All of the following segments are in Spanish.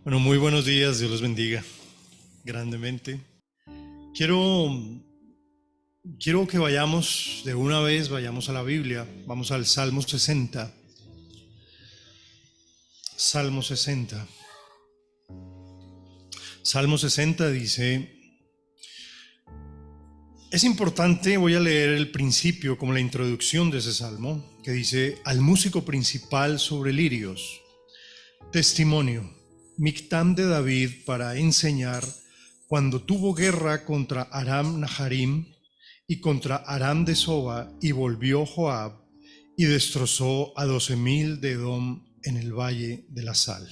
Bueno, muy buenos días, Dios los bendiga grandemente. Quiero, quiero que vayamos de una vez, vayamos a la Biblia, vamos al Salmo 60. Salmo 60. Salmo 60 dice, es importante, voy a leer el principio como la introducción de ese salmo, que dice, al músico principal sobre lirios, testimonio, Mictam de David para enseñar cuando tuvo guerra contra Aram Naharim y contra Aram de Soba, y volvió Joab y destrozó a 12,000 de Edom en el valle de la sal.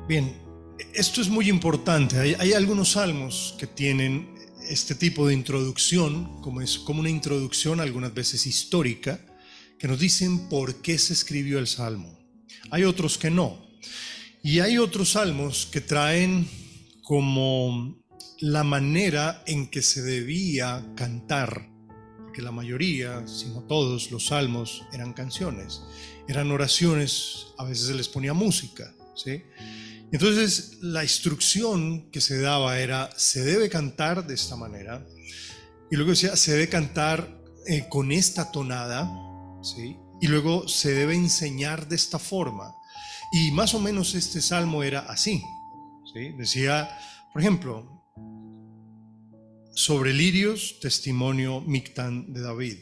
Bien, esto es muy importante. Hay algunos salmos que tienen este tipo de introducción, como una introducción algunas veces histórica, que nos dicen por qué se escribió el salmo. Hay otros que no. Y hay otros salmos que traen como la manera en que se debía cantar, porque la mayoría, si no todos, los salmos eran canciones, eran oraciones, a veces se les ponía música, ¿sí? Entonces la instrucción que se daba era, se debe cantar de esta manera, y luego decía, se debe cantar con esta tonada, ¿sí? Y luego se debe enseñar de esta forma. Y más o menos este salmo era así, ¿sí? Decía, por ejemplo, sobre lirios, testimonio Mictam de David.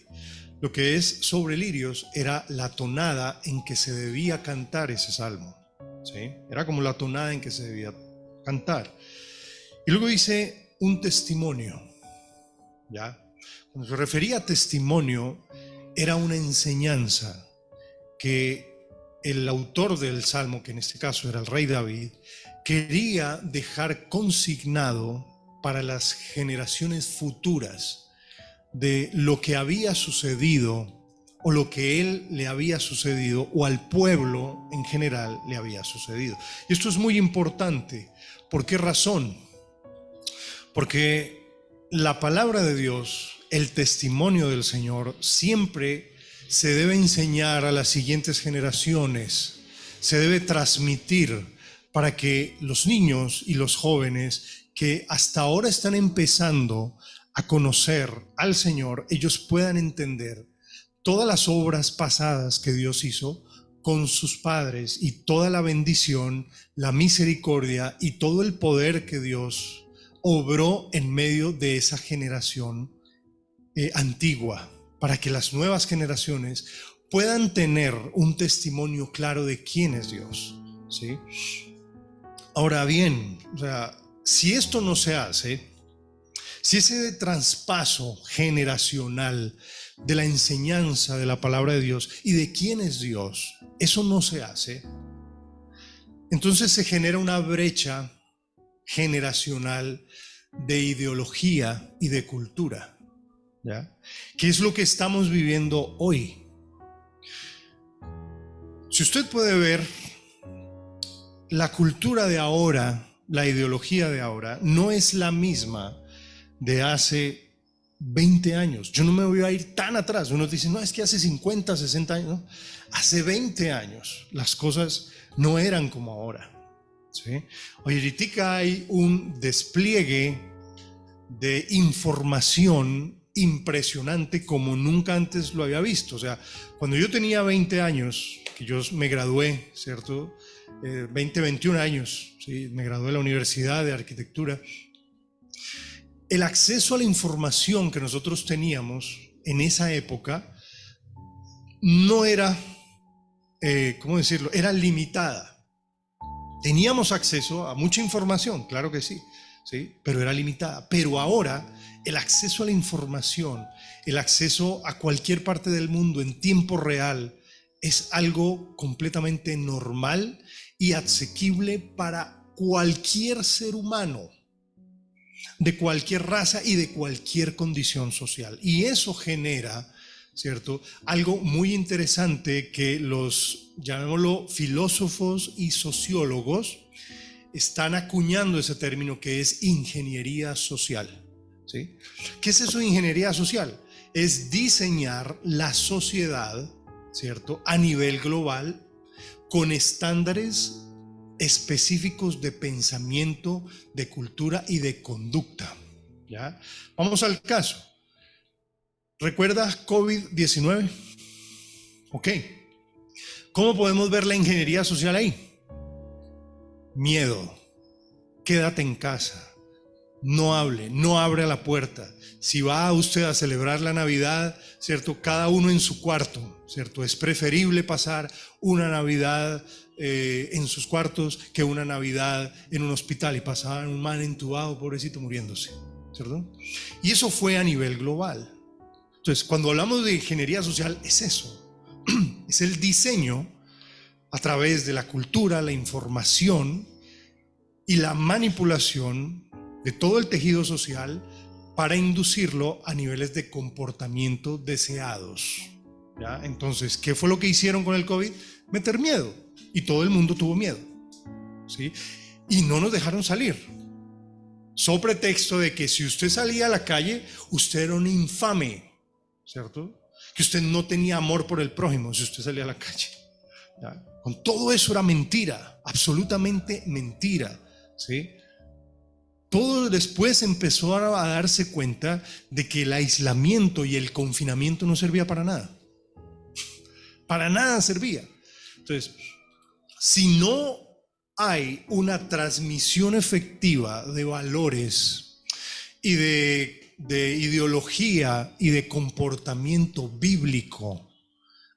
Lo que es sobre lirios era la tonada en que se debía cantar ese salmo, ¿sí? Era como la tonada en que se debía cantar. Y luego dice un testimonio, ¿ya? Cuando se refería a testimonio, era una enseñanza que el autor del salmo, que en este caso era el rey David, quería dejar consignado para las generaciones futuras de lo que había sucedido o lo que él le había sucedido o al pueblo en general le había sucedido. Y esto es muy importante. ¿Por qué razón? Porque la palabra de Dios, el testimonio del Señor, siempre se debe enseñar a las siguientes generaciones, se debe transmitir para que los niños y los jóvenes que hasta ahora están empezando a conocer al Señor, ellos puedan entender todas las obras pasadas que Dios hizo con sus padres y toda la bendición, la misericordia y todo el poder que Dios obró en medio de esa generación antigua, para que las nuevas generaciones puedan tener un testimonio claro de quién es Dios, ¿sí? Ahora bien, o sea, si esto no se hace, si ese traspaso generacional de la enseñanza de la palabra de Dios y de quién es Dios, eso no se hace, entonces se genera una brecha generacional de ideología y de cultura, ¿ya? ¿Qué es lo que estamos viviendo hoy? Si usted puede ver, la cultura de ahora, la ideología de ahora, no es la misma de hace 20 años. Yo no me voy a ir tan atrás. Uno dice, no, es que hace 50, 60 años. No. Hace 20 años las cosas no eran como ahora, ¿sí? Hoy ahorita hay un despliegue de información impresionante como nunca antes lo había visto. O sea, cuando yo tenía 20 años, que yo me gradué, ¿cierto? 21 años, ¿sí? Me gradué de la Universidad de Arquitectura. El acceso a la información que nosotros teníamos en esa época no era, ¿cómo decirlo? Era limitada. Teníamos acceso a mucha información, claro que sí, ¿sí? Pero era limitada. Pero ahora el acceso a la información, el acceso a cualquier parte del mundo en tiempo real es algo completamente normal y asequible para cualquier ser humano, de cualquier raza y de cualquier condición social. Y eso genera, ¿cierto?, algo muy interesante que los, llamémoslo, filósofos y sociólogos están acuñando ese término, que es ingeniería social, ¿sí? ¿Qué es eso de ingeniería social? Es diseñar la sociedad, ¿cierto?, a nivel global con estándares específicos de pensamiento, de cultura y de conducta. ¿Ya? Vamos al caso. ¿Recuerdas COVID-19? Ok. ¿Cómo podemos ver la ingeniería social ahí? Miedo. Quédate en casa. No hable, no abra la puerta. Si va usted a celebrar la Navidad, ¿cierto? Cada uno en su cuarto, ¿cierto? Es preferible pasar una Navidad en sus cuartos que una Navidad en un hospital y pasar un man entubado, pobrecito, muriéndose, ¿cierto? Y eso fue a nivel global. Entonces, cuando hablamos de ingeniería social, es eso. Es el diseño a través de la cultura, la información y la manipulación de todo el tejido social para inducirlo a niveles de comportamiento deseados. ¿Ya? Entonces, ¿qué fue lo que hicieron con el COVID? Meter miedo. Y todo el mundo tuvo miedo. ¿Sí? Y no nos dejaron salir. So pretexto de que si usted salía a la calle, usted era un infame, ¿cierto? Que usted no tenía amor por el prójimo si usted salía a la calle. ¿Ya? Con todo eso era mentira, absolutamente mentira, ¿sí? Todo después empezó a darse cuenta de que el aislamiento y el confinamiento no servía para nada. Para nada servía. Entonces, si no hay una transmisión efectiva de valores y de ideología y de comportamiento bíblico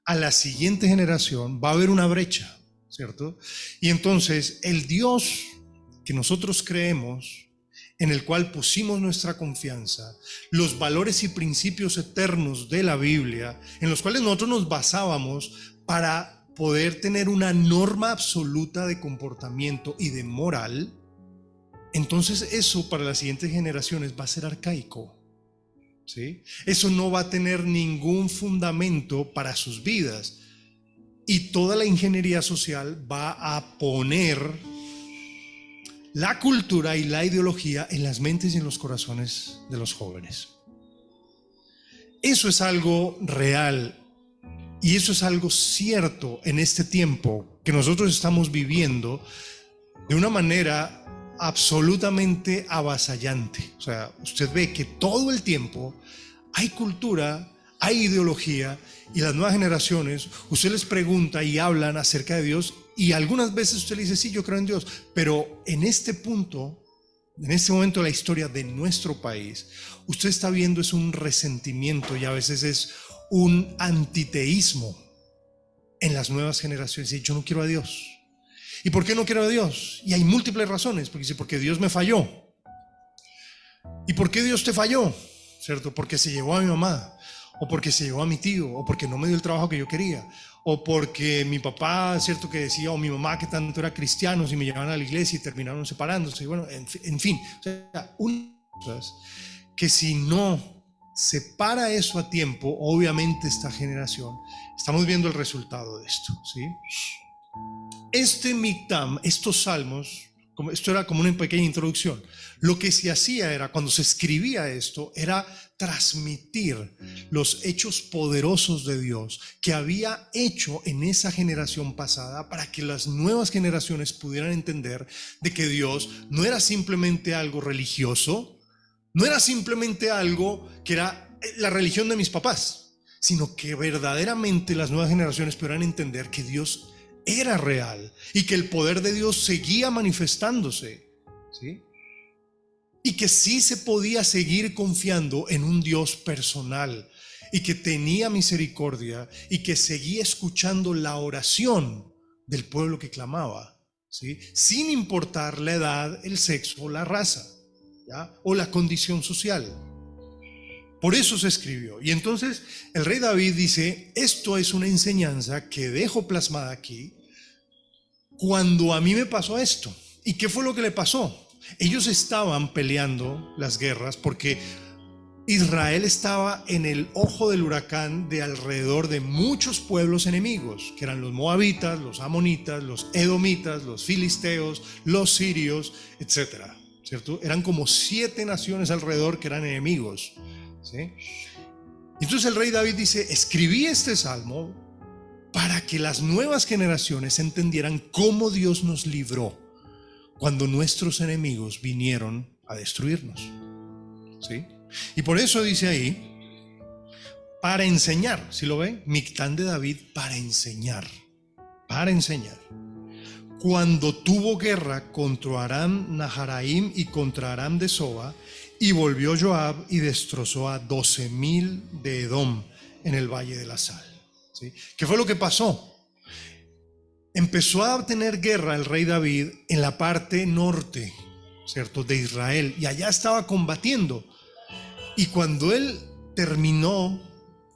a la siguiente generación, va a haber una brecha, ¿cierto? Y entonces el Dios que nosotros creemos, en el cual pusimos nuestra confianza, los valores y principios eternos de la Biblia, en los cuales nosotros nos basábamos para poder tener una norma absoluta de comportamiento y de moral, entonces eso para las siguientes generaciones va a ser arcaico, ¿sí? Eso no va a tener ningún fundamento para sus vidas, y toda la ingeniería social va a poner la cultura y la ideología en las mentes y en los corazones de los jóvenes. Eso es algo real y eso es algo cierto en este tiempo que nosotros estamos viviendo de una manera absolutamente avasallante. O sea, usted ve que todo el tiempo hay cultura, hay ideología, y las nuevas generaciones, usted les pregunta y hablan acerca de Dios, y algunas veces usted le dice, sí, yo creo en Dios, pero en este punto, en este momento de la historia de nuestro país, usted está viendo es un resentimiento y a veces es un antiteísmo en las nuevas generaciones. Y yo no quiero a Dios. ¿Y por qué no quiero a Dios? Y hay múltiples razones, porque dice, porque Dios me falló. ¿Y por qué Dios te falló? ¿Cierto? Porque se llevó a mi mamá, o porque se llevó a mi tío, o porque no me dio el trabajo que yo quería, o porque mi papá, cierto que decía, o mi mamá que tanto era cristianos y me llevaban a la iglesia y terminaron separándose. Y bueno, en fin, o sea, cosas que si no se para eso a tiempo, obviamente esta generación, estamos viendo el resultado de esto, ¿sí? Este Mictam, estos salmos, esto era como una pequeña introducción. Lo que se hacía era, cuando se escribía esto, era transmitir los hechos poderosos de Dios que había hecho en esa generación pasada, para que las nuevas generaciones pudieran entender de que Dios no era simplemente algo religioso, no era simplemente algo que era la religión de mis papás, sino que verdaderamente las nuevas generaciones pudieran entender que Dios era real y que el poder de Dios seguía manifestándose, ¿sí? Y que sí se podía seguir confiando en un Dios personal y que tenía misericordia y que seguía escuchando la oración del pueblo que clamaba, ¿sí? Sin importar la edad, el sexo, la raza, ¿ya? O la condición social. Por eso se escribió. Y entonces el rey David dice, esto es una enseñanza que dejo plasmada aquí cuando a mí me pasó esto. ¿Y qué fue lo que le pasó? Ellos estaban peleando las guerras porque Israel estaba en el ojo del huracán de alrededor de muchos pueblos enemigos, que eran los moabitas, los amonitas, los edomitas, los filisteos, los sirios, etcétera, ¿cierto? Eran como 7 naciones alrededor que eran enemigos, ¿sí? Entonces el rey David dice, escribí este salmo para que las nuevas generaciones entendieran cómo Dios nos libró cuando nuestros enemigos vinieron a destruirnos. ¿Sí? Y por eso dice ahí, para enseñar, ¿sí lo ven? Mictán de David, para enseñar. Cuando tuvo guerra contra Aram Naharaim y contra Aram de Soba, y volvió Joab y destrozó a 12,000 de Edom en el Valle de la Sal. ¿Sí? ¿Qué fue lo que pasó? Empezó a tener guerra el rey David en la parte norte, ¿cierto?, de Israel, y allá estaba combatiendo. Y cuando él terminó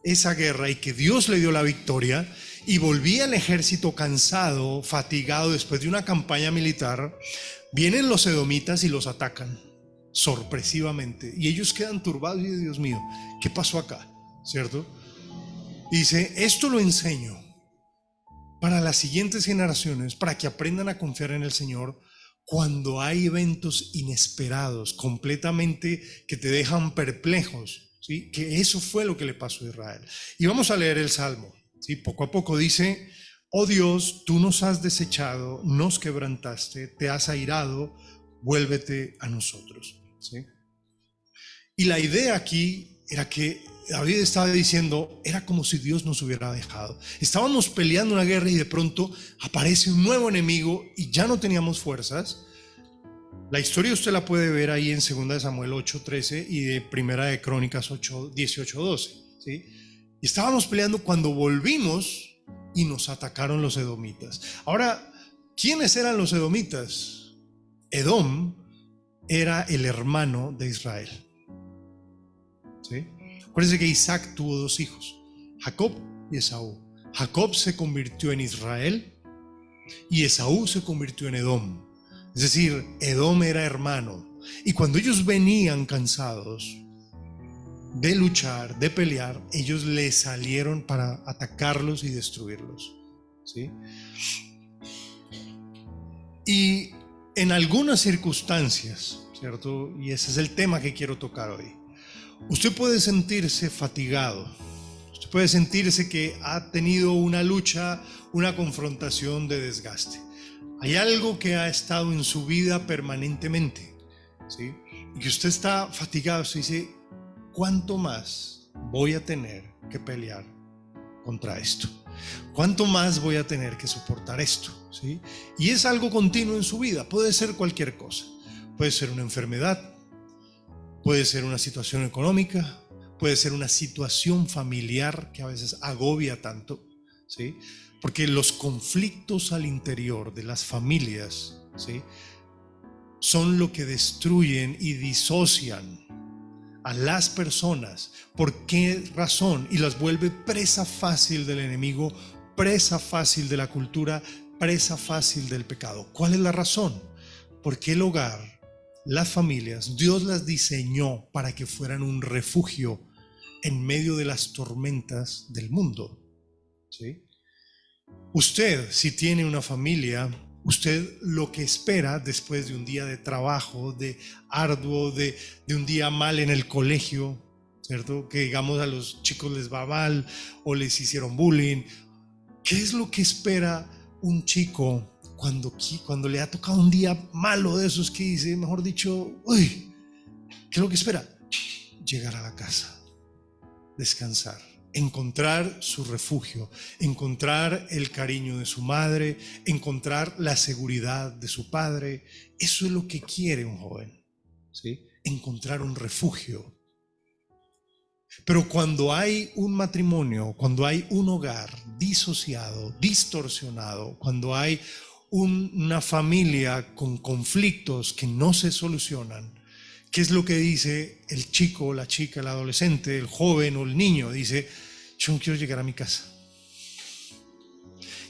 esa guerra y que Dios le dio la victoria, y volvía el ejército cansado, fatigado después de una campaña militar, vienen los edomitas y los atacan sorpresivamente, y ellos quedan turbados y Dios mío, ¿qué pasó acá? ¿Cierto? Y dice, esto lo enseño para las siguientes generaciones, para que aprendan a confiar en el Señor cuando hay eventos inesperados, completamente que te dejan perplejos, ¿sí? Que eso fue lo que le pasó a Israel. Y vamos a leer el Salmo, ¿sí? Poco a poco dice, oh Dios, tú nos has desechado, nos quebrantaste, te has airado, vuélvete a nosotros, ¿sí? Y la idea aquí era que David estaba diciendo, era como si Dios nos hubiera dejado. Estábamos peleando una guerra y de pronto aparece un nuevo enemigo y ya no teníamos fuerzas. La historia usted la puede ver ahí en 2 Samuel 8:13 y de 1 de Crónicas 18:12, ¿sí? Y estábamos peleando cuando volvimos y nos atacaron los edomitas. Ahora, ¿quiénes eran los edomitas? Edom era el hermano de Israel, ¿sí? Acuérdense que Isaac tuvo dos hijos, Jacob y Esaú. Jacob se convirtió en Israel y Esaú se convirtió en Edom. Es decir, Edom era hermano. Y cuando ellos venían cansados de luchar, de pelear, ellos le salieron para atacarlos y destruirlos, ¿sí? Y en algunas circunstancias, ¿cierto? Y ese es el tema que quiero tocar hoy. Usted puede sentirse fatigado, usted puede sentirse que ha tenido una lucha, una confrontación de desgaste. Hay algo que ha estado en su vida permanentemente, ¿sí? Y que usted está fatigado, usted dice, ¿cuánto más voy a tener que pelear contra esto? ¿Cuánto más voy a tener que soportar esto? ¿Sí? Y es algo continuo en su vida, puede ser cualquier cosa, puede ser una enfermedad, puede ser una situación económica, puede ser una situación familiar que a veces agobia tanto, ¿sí? Porque los conflictos al interior de las familias, ¿sí?, son lo que destruyen y disocian a las personas. ¿Por qué razón? Y las vuelve presa fácil del enemigo, presa fácil de la cultura, presa fácil del pecado. ¿Cuál es la razón? Porque el hogar, las familias, Dios las diseñó para que fueran un refugio en medio de las tormentas del mundo, ¿sí? Usted, si tiene una familia, usted lo que espera después de un día de trabajo, de arduo, de un día mal en el colegio, ¿cierto? Que digamos a los chicos les va mal o les hicieron bullying. ¿Qué es lo que espera un chico cuando le ha tocado un día malo de esos que dice, mejor dicho, uy, ¿qué es lo que espera? Llegar a la casa, descansar, encontrar su refugio, encontrar el cariño de su madre, encontrar la seguridad de su padre. Eso es lo que quiere un joven, ¿sí? Encontrar un refugio. Pero cuando hay un matrimonio, cuando hay un hogar disociado, distorsionado, cuando hay una familia con conflictos que no se solucionan, ¿qué es lo que dice el chico, la chica, el adolescente, el joven o el niño? Dice, yo no quiero llegar a mi casa.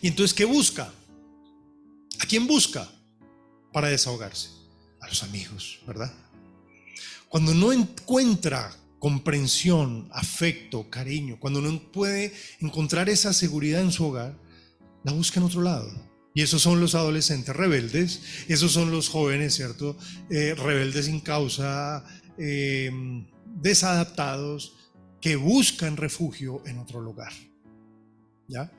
Y entonces, ¿qué busca? ¿A quién busca para desahogarse? A los amigos, ¿verdad? Cuando no encuentra comprensión, afecto, cariño, cuando no puede encontrar esa seguridad en su hogar, la busca en otro lado. Y esos son los adolescentes rebeldes, esos son los jóvenes, ¿cierto? Rebeldes sin causa, desadaptados, que buscan refugio en otro lugar, ¿ya?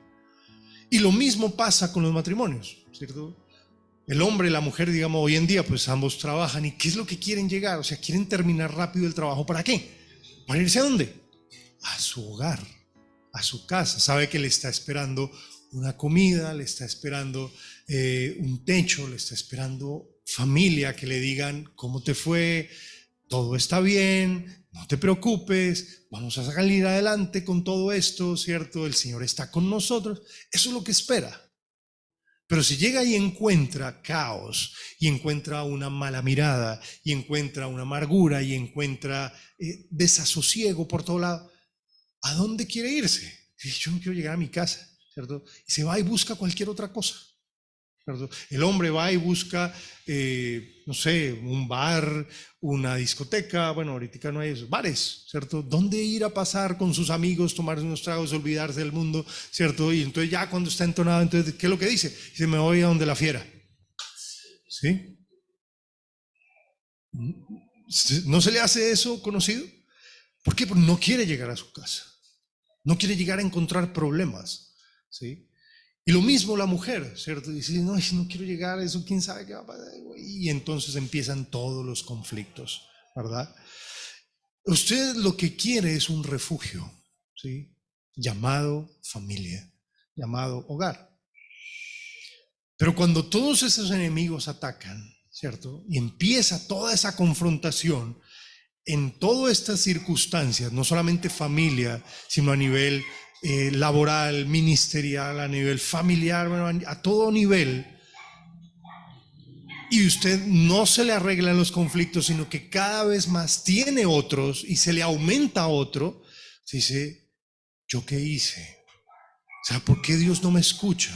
Y lo mismo pasa con los matrimonios, ¿cierto? El hombre y la mujer, digamos, hoy en día, pues ambos trabajan. ¿Y qué es lo que quieren llegar? O sea, quieren terminar rápido el trabajo. ¿Para qué? ¿Para irse a dónde? A su hogar, a su casa. Sabe que le está esperando una comida, le está esperando un techo, le está esperando familia, que le digan cómo te fue, todo está bien, no te preocupes, vamos a salir adelante con todo esto, ¿cierto? El Señor está con nosotros. Eso es lo que espera. Pero si llega y encuentra caos, y encuentra una mala mirada, y encuentra una amargura, y encuentra desasosiego por todo lado, ¿a dónde quiere irse? Yo no quiero llegar a mi casa, ¿cierto? Y se va y busca cualquier otra cosa, ¿cierto? El hombre va y busca, no sé, un bar, una discoteca, bueno, ahorita no hay esos, bares, ¿cierto? ¿Dónde ir a pasar con sus amigos, tomar unos tragos, olvidarse del mundo, ¿cierto? Y entonces ya cuando está entonado, entonces, ¿qué es lo que dice? Dice, me voy a donde la fiera, ¿sí? ¿No se le hace eso conocido? ¿Por qué? Porque no quiere llegar a su casa, no quiere llegar a encontrar problemas, ¿sí? Y lo mismo la mujer, ¿cierto? Dice, no, no quiero llegar a eso, quién sabe qué va a pasar. Y entonces empiezan todos los conflictos, ¿verdad? Usted lo que quiere es un refugio, ¿sí? Llamado familia, llamado hogar. Pero cuando todos esos enemigos atacan, ¿cierto? Y empieza toda esa confrontación en todas estas circunstancias, no solamente familia, sino a nivel laboral, ministerial, a nivel familiar, bueno, a todo nivel, y usted no se le arreglan los conflictos, sino que cada vez más tiene otros y se le aumenta otro, se dice, ¿yo qué hice? O sea, ¿por qué Dios no me escucha?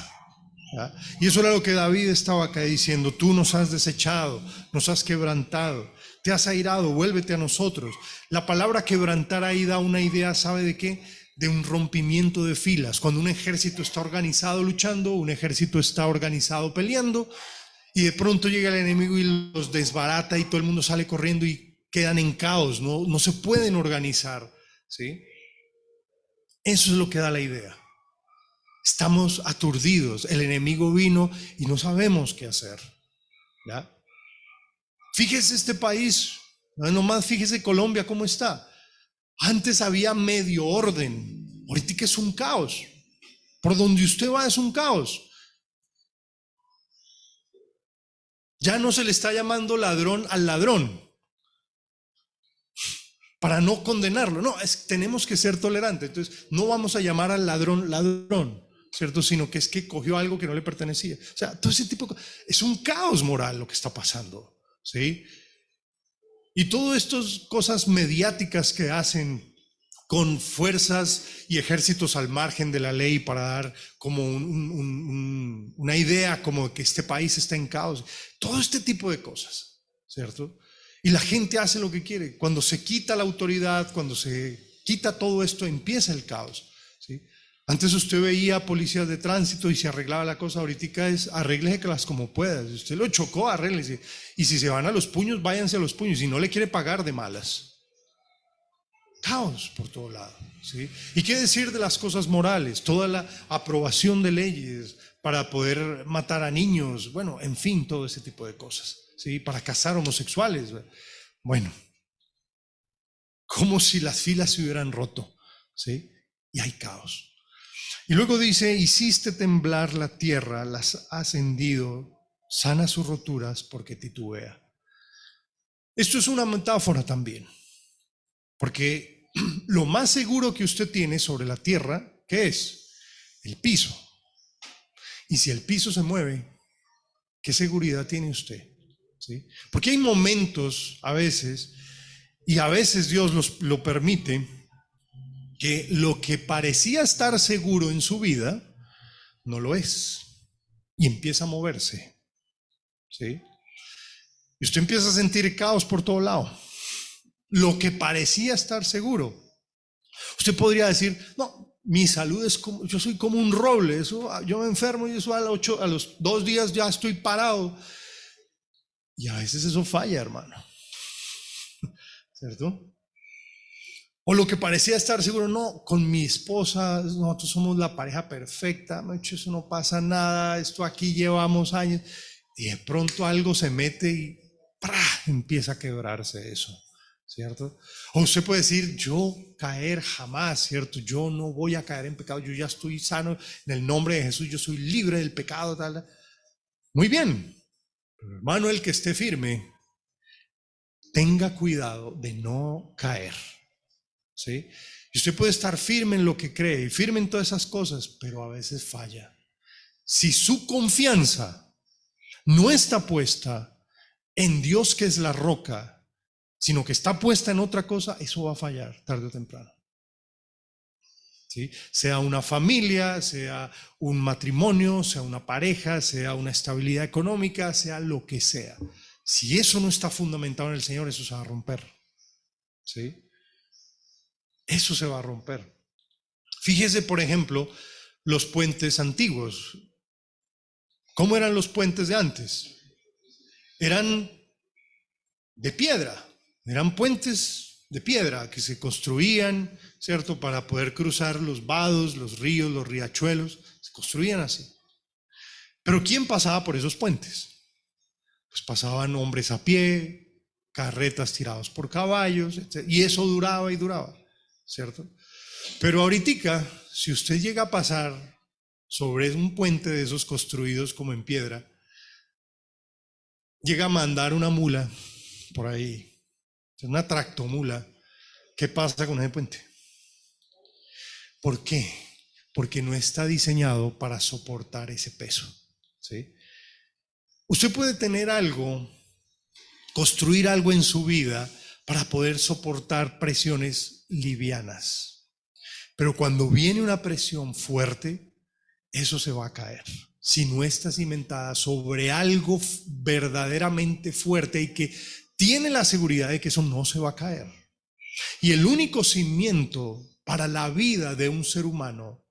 ¿Ya? Y eso era lo que David estaba acá diciendo, tú nos has desechado, nos has quebrantado, te has airado, vuélvete a nosotros. La palabra quebrantar ahí da una idea, ¿sabe de qué? De un rompimiento de filas. Cuando un ejército está organizado luchando, un ejército está organizado peleando, y de pronto llega el enemigo y los desbarata y todo el mundo sale corriendo y quedan en caos, no se pueden organizar, ¿sí? Eso es lo que da la idea. Estamos aturdidos, el enemigo vino y no sabemos qué hacer, ¿ya? Fíjese este país, nomás fíjese Colombia cómo está. Antes había medio orden, ahorita que es un caos. Por donde usted va es un caos. Ya no se le está llamando ladrón al ladrón para no condenarlo. No, tenemos que ser tolerantes. Entonces, no vamos a llamar al ladrón ladrón, ¿cierto? Sino que es que cogió algo que no le pertenecía. O sea, todo ese tipo de cosas. Es un caos moral lo que está pasando, ¿sí? Y todas estas cosas mediáticas que hacen con fuerzas y ejércitos al margen de la ley para dar como una idea como que este país está en caos. Todo este tipo de cosas, ¿cierto? Y la gente hace lo que quiere. Cuando se quita la autoridad, cuando se quita todo esto, empieza el caos, ¿sí? Antes usted veía policías de tránsito y se arreglaba la cosa. Ahorita es arrégleselas como pueda. Si usted lo chocó, arréglese. Y si se van a los puños, váyanse a los puños. Si no le quiere pagar, de malas. Caos por todo lado, ¿sí? ¿Y qué decir de las cosas morales? Toda la aprobación de leyes para poder matar a niños, bueno, en fin, todo ese tipo de cosas, ¿sí? Para cazar homosexuales, bueno, como si las filas se hubieran roto, ¿sí? Y hay caos. Y luego dice, hiciste temblar la tierra, las has hendido, sana sus roturas porque titubea. Esto es una metáfora también, porque lo más seguro que usted tiene sobre la tierra, ¿qué es? El piso. Y si el piso se mueve, ¿qué seguridad tiene usted? ¿Sí? Porque hay momentos a veces, y a veces Dios lo permite, que lo que parecía estar seguro en su vida, no lo es. Y empieza a moverse, ¿sí? Y usted empieza a sentir caos por todo lado. Lo que parecía estar seguro. Usted podría decir, no, mi salud es como, yo soy como un roble, eso, yo me enfermo y eso a los 2 días ya estoy parado. Y a veces eso falla, hermano. ¿Cierto? O lo que parecía estar seguro, no, con mi esposa, nosotros somos la pareja perfecta, macho, eso no pasa nada, esto aquí llevamos años. Y de pronto algo se mete y ¡pra! Empieza a quebrarse eso, ¿cierto? O usted puede decir, yo caer jamás, ¿cierto? Yo no voy a caer en pecado, yo ya estoy sano en el nombre de Jesús, yo soy libre del pecado, tal. Muy bien, pero hermano, el que esté firme, tenga cuidado de no caer, ¿sí? Y usted puede estar firme en lo que cree y firme en todas esas cosas, pero a veces falla. Si su confianza no está puesta en Dios, que es la roca, sino que está puesta en otra cosa, eso va a fallar tarde o temprano, ¿sí? Sea una familia, sea un matrimonio, sea una pareja, sea una estabilidad económica, sea lo que sea. Si eso no está fundamentado en el Señor, eso se va a romper, ¿sí? Eso se va a romper. Fíjese, por ejemplo, los puentes antiguos. ¿Cómo eran los puentes de antes? Eran de piedra, eran puentes de piedra que se construían, ¿cierto? Para poder cruzar los vados, los ríos, los riachuelos, se construían así. Pero ¿quién pasaba por esos puentes? Pues pasaban hombres a pie, carretas tiradas por caballos, etc. Y eso duraba y duraba, ¿cierto? Pero ahorita, si usted llega a pasar sobre un puente de esos construidos como en piedra, llega a mandar una mula por ahí, una tractomula, ¿qué pasa con ese puente? ¿Por qué? Porque no está diseñado para soportar ese peso, ¿sí? Usted puede tener algo, construir algo en su vida para poder soportar presiones livianas, pero cuando viene una presión fuerte, eso se va a caer. Si no está cimentada sobre algo verdaderamente fuerte y que tiene la seguridad de que eso no se va a caer. Y el único cimiento para la vida de un ser humano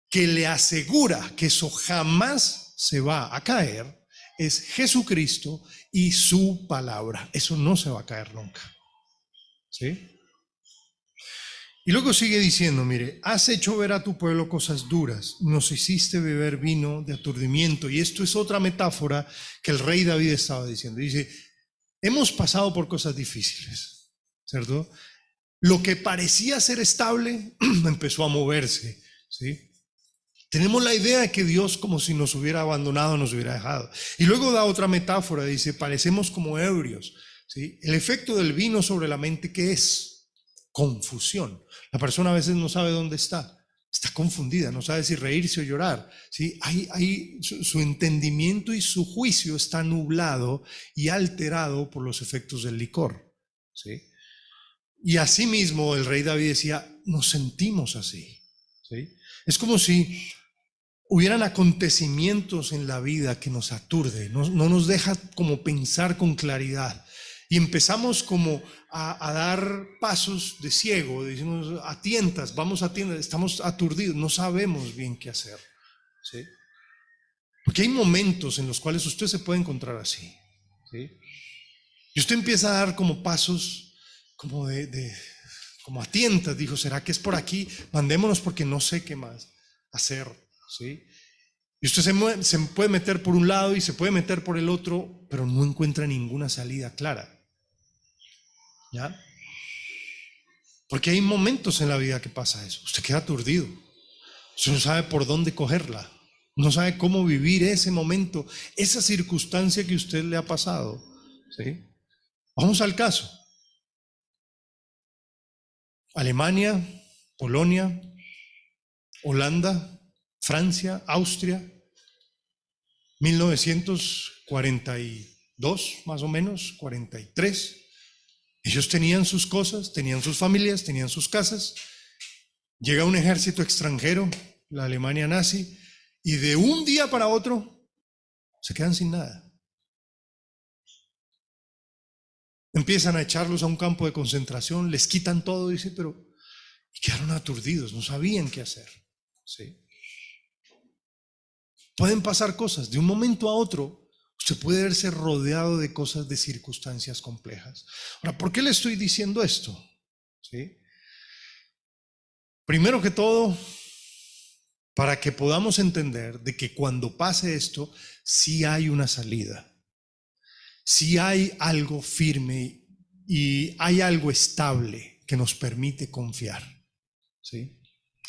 que le asegura que eso jamás se va a caer es Jesucristo y su palabra. Eso no se va a caer nunca, ¿sí? Y luego sigue diciendo, mire, has hecho ver a tu pueblo cosas duras, nos hiciste beber vino de aturdimiento. Y esto es otra metáfora que el rey David estaba diciendo. Dice, hemos pasado por cosas difíciles, ¿cierto? Lo que parecía ser estable empezó a moverse, ¿sí? Tenemos la idea de que Dios como si nos hubiera abandonado, nos hubiera dejado. Y luego da otra metáfora, dice, parecemos como ebrios, ¿sí? El efecto del vino sobre la mente, ¿qué es? Confusión. La persona a veces no sabe dónde está confundida, no sabe si reírse o llorar, ¿sí? Su entendimiento y su juicio está nublado y alterado por los efectos del licor, ¿sí? Y asimismo el rey David decía, nos sentimos así, ¿sí? Es como si hubieran acontecimientos en la vida que nos aturde, no nos deja como pensar con claridad. Y empezamos como a dar pasos de ciego, decimos a tientas, vamos a tientas, estamos aturdidos, no sabemos bien qué hacer, ¿sí? Porque hay momentos en los cuales usted se puede encontrar así, ¿sí? Y usted empieza a dar como pasos como como a tientas, dijo, ¿será que es por aquí? Mandémonos porque no sé qué más hacer, ¿sí? Y usted se puede meter por un lado y se puede meter por el otro, pero no encuentra ninguna salida clara, ¿ya? Porque hay momentos en la vida que pasa eso. Usted queda aturdido. Usted no sabe por dónde cogerla. No sabe cómo vivir ese momento, esa circunstancia que usted le ha pasado, ¿sí? Vamos al caso. Alemania, Polonia, Holanda, Francia, Austria, 1942 más o menos, 43. Ellos tenían sus cosas, tenían sus familias, tenían sus casas. Llega un ejército extranjero, la Alemania nazi, y de un día para otro se quedan sin nada. Empiezan a echarlos a un campo de concentración, les quitan todo, dice, pero y quedaron aturdidos, no sabían qué hacer, ¿sí? Pueden pasar cosas de un momento a otro. Usted puede verse rodeado de cosas, de circunstancias complejas. Ahora, ¿por qué le estoy diciendo esto? ¿Sí? Primero que todo, para que podamos entender de que cuando pase esto, sí hay una salida, sí hay algo firme y hay algo estable que nos permite confiar, ¿sí?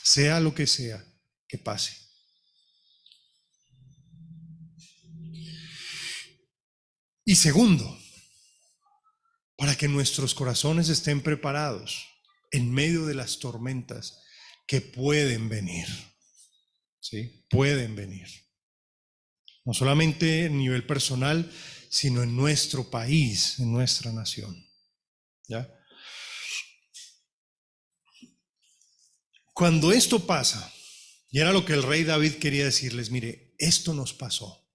Sea lo que sea que pase. Y segundo, para que nuestros corazones estén preparados en medio de las tormentas que pueden venir, ¿sí? Pueden venir. No solamente a nivel personal, sino en nuestro país, en nuestra nación. ¿Ya? Cuando esto pasa, y era lo que el rey David quería decirles, mire, esto nos pasó.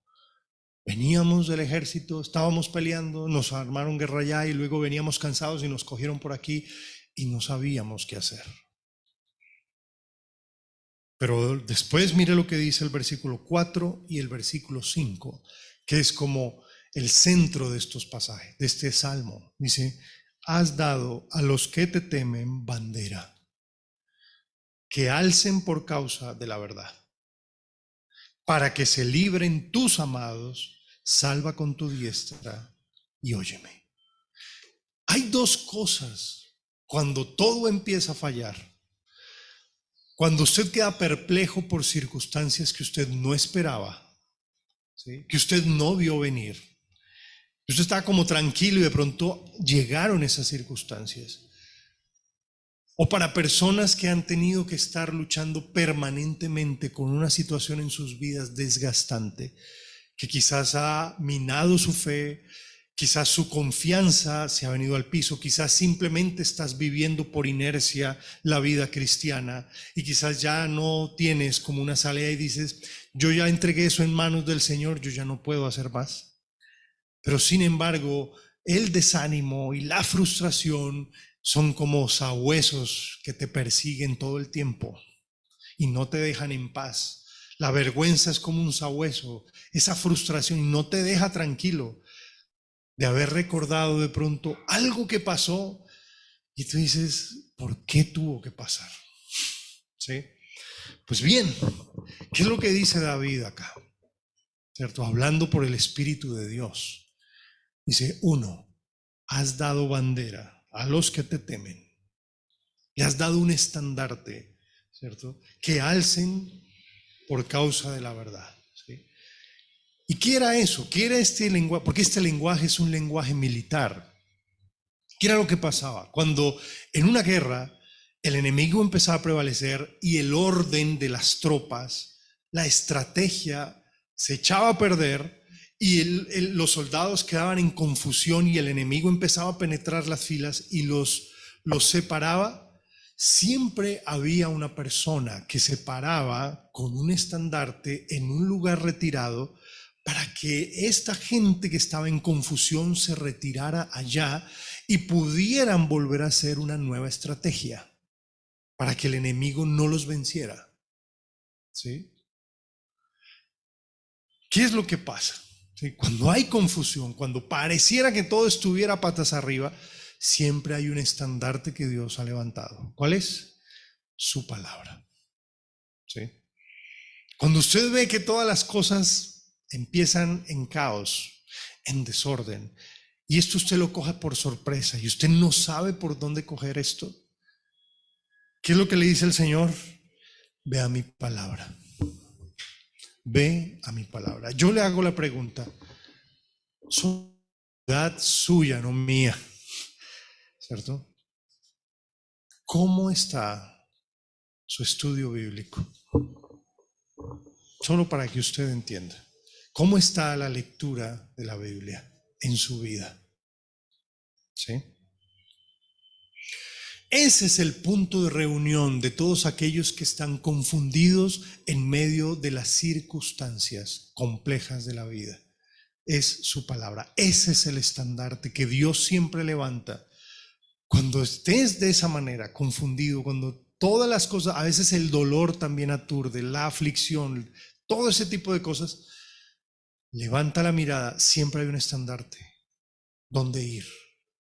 Veníamos del ejército, estábamos peleando, nos armaron guerra allá y luego veníamos cansados y nos cogieron por aquí y no sabíamos qué hacer. Pero después mire lo que dice el versículo 4 y el versículo 5, que es como el centro de estos pasajes, de este salmo. Dice, has dado a los que te temen bandera, que alcen por causa de la verdad, para que se libren tus amados, salva con tu diestra y óyeme. Hay dos cosas cuando todo empieza a fallar. Cuando usted queda perplejo por circunstancias que usted no esperaba, ¿sí? Que usted no vio venir. Usted estaba como tranquilo y de pronto llegaron esas circunstancias. O para personas que han tenido que estar luchando permanentemente con una situación en sus vidas desgastante, que quizás ha minado su fe, quizás su confianza se ha venido al piso, quizás simplemente estás viviendo por inercia la vida cristiana y quizás ya no tienes como una salida y dices, yo ya entregué eso en manos del Señor, yo ya no puedo hacer más. Pero sin embargo, el desánimo y la frustración son como sabuesos que te persiguen todo el tiempo y no te dejan en paz. La vergüenza es como un sabueso, esa frustración no te deja tranquilo de haber recordado de pronto algo que pasó y tú dices, ¿por qué tuvo que pasar? ¿Sí? Pues bien, ¿qué es lo que dice David acá? ¿Cierto? Hablando por el Espíritu de Dios. Dice, uno, has dado bandera a los que te temen. Y has dado un estandarte, ¿cierto? Que alcen por causa de la verdad. ¿Sí? ¿Y qué era eso? ¿Qué era este lenguaje? Porque este lenguaje es un lenguaje militar. ¿Qué era lo que pasaba? Cuando en una guerra el enemigo empezaba a prevalecer y el orden de las tropas, la estrategia se echaba a perder y los soldados quedaban en confusión y el enemigo empezaba a penetrar las filas y los separaba, siempre había una persona que se paraba con un estandarte en un lugar retirado para que esta gente que estaba en confusión se retirara allá y pudieran volver a hacer una nueva estrategia para que el enemigo no los venciera. ¿Sí? ¿Qué es lo que pasa? ¿Sí? Cuando hay confusión, cuando pareciera que todo estuviera patas arriba, siempre hay un estandarte que Dios ha levantado. ¿Cuál es? Su palabra. ¿Sí? Cuando usted ve que todas las cosas empiezan en caos, en desorden, y esto usted lo coge por sorpresa y usted no sabe por dónde coger esto, ¿qué es lo que le dice el Señor? Ve a mi palabra. Ve a mi palabra. Yo le hago la pregunta, ¿verdad suya, no mía? ¿Cierto? ¿Cómo está su estudio bíblico? Solo para que usted entienda. ¿Cómo está la lectura de la Biblia en su vida? ¿Sí? Ese es el punto de reunión de todos aquellos que están confundidos en medio de las circunstancias complejas de la vida. Es su palabra. Ese es el estandarte que Dios siempre levanta. Cuando estés de esa manera, confundido, cuando todas las cosas, a veces el dolor también aturde, la aflicción, todo ese tipo de cosas, levanta la mirada, siempre hay un estandarte. ¿Dónde ir?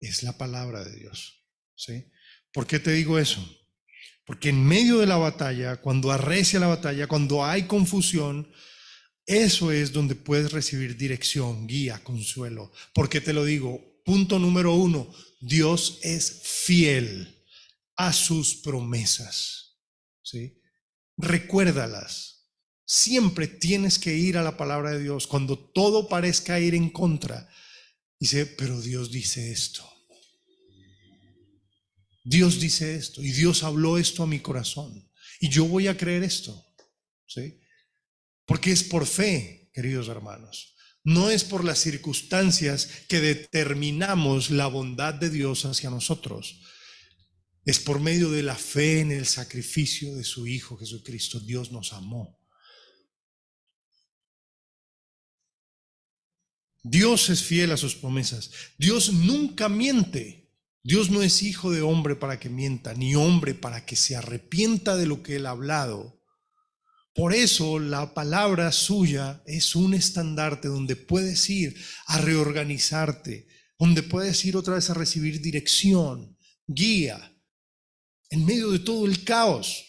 Es la palabra de Dios. ¿Sí? ¿Por qué te digo eso? Porque en medio de la batalla, cuando arrecia la batalla, cuando hay confusión, eso es donde puedes recibir dirección, guía, consuelo. Porque te lo digo, punto número 1, Dios es fiel a sus promesas, ¿sí? Recuérdalas. Siempre tienes que ir a la palabra de Dios. Cuando todo parezca ir en contra, dice, pero Dios dice esto. Dios dice esto y Dios habló esto a mi corazón y yo voy a creer esto, ¿sí? Porque es por fe, queridos hermanos. No es por las circunstancias que determinamos la bondad de Dios hacia nosotros. Es por medio de la fe en el sacrificio de su Hijo Jesucristo. Dios nos amó. Dios es fiel a sus promesas. Dios nunca miente. Dios no es hijo de hombre para que mienta, ni hombre para que se arrepienta de lo que él ha hablado. Por eso la palabra suya es un estandarte donde puedes ir a reorganizarte, donde puedes ir otra vez a recibir dirección, guía, en medio de todo el caos.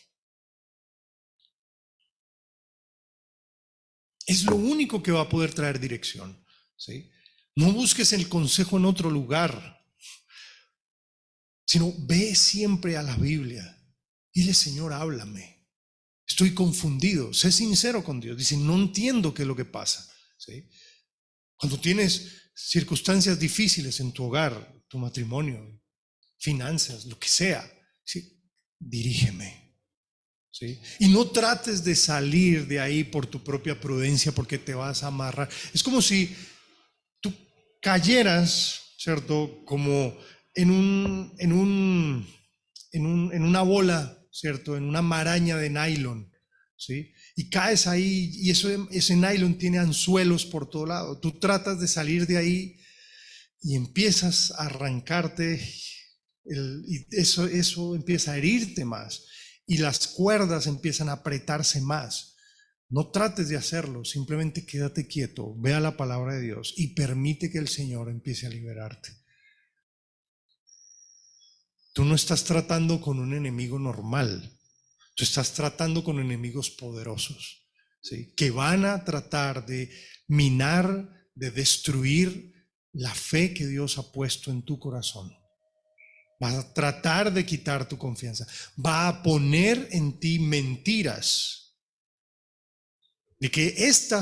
Es lo único que va a poder traer dirección, ¿sí? No busques el consejo en otro lugar, sino ve siempre a la Biblia. Dile, Señor, háblame. Estoy confundido. Sé sincero con Dios. Dice, no entiendo qué es lo que pasa, ¿sí? Cuando tienes circunstancias difíciles en tu hogar, tu matrimonio, finanzas, lo que sea, ¿sí? Dirígeme, ¿sí? Y no trates de salir de ahí por tu propia prudencia porque te vas a amarrar. Es como si tú cayeras, ¿cierto? Como en una bola, ¿cierto? En una maraña de nylon, ¿sí? Y caes ahí y ese nylon tiene anzuelos por todo lado. Tú tratas de salir de ahí y empiezas a arrancarte y eso empieza a herirte más y las cuerdas empiezan a apretarse más. No trates de hacerlo, simplemente quédate quieto, ve a la palabra de Dios y permite que el Señor empiece a liberarte. Tú no estás tratando con un enemigo normal. Tú estás tratando con enemigos poderosos, ¿sí? Que van a tratar de minar, de destruir la fe que Dios ha puesto en tu corazón. Va a tratar de quitar tu confianza. Va a poner en ti mentiras de que esta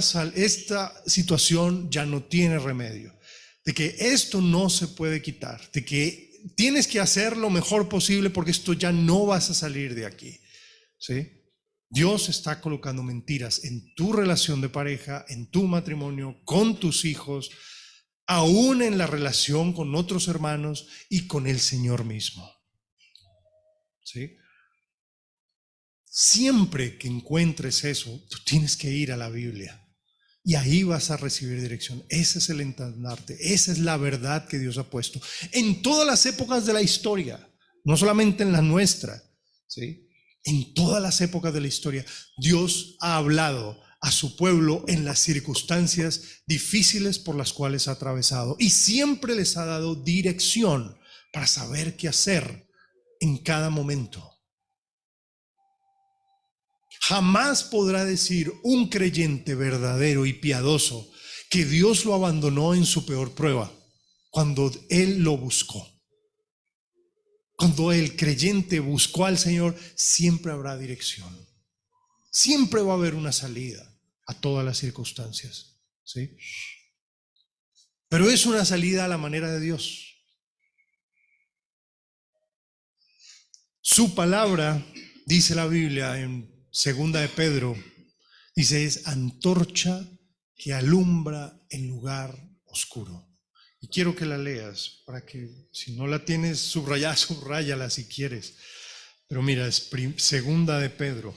situación ya no tiene remedio, de que esto no se puede quitar, de que tienes que hacer lo mejor posible porque esto ya no vas a salir de aquí. ¿Sí? Dios está colocando mentiras en tu relación de pareja, en tu matrimonio, con tus hijos, aún en la relación con otros hermanos y con el Señor mismo. ¿Sí? Siempre que encuentres eso, tú tienes que ir a la Biblia y ahí vas a recibir dirección. Ese es el estandarte, esa es la verdad que Dios ha puesto en todas las épocas de la historia, no solamente en la nuestra, ¿sí? En todas las épocas de la historia, Dios ha hablado a su pueblo en las circunstancias difíciles por las cuales ha atravesado y siempre les ha dado dirección para saber qué hacer en cada momento. Jamás podrá decir un creyente verdadero y piadoso que Dios lo abandonó en su peor prueba, cuando él lo buscó. Cuando el creyente buscó al Señor, siempre habrá dirección. Siempre va a haber una salida a todas las circunstancias, ¿sí? Pero es una salida a la manera de Dios. Su palabra, dice la Biblia en 2 de Pedro, dice, es antorcha que alumbra el lugar oscuro. Y quiero que la leas para que, si no la tienes subrayada, subráyala si quieres. Pero mira, es 2 de Pedro.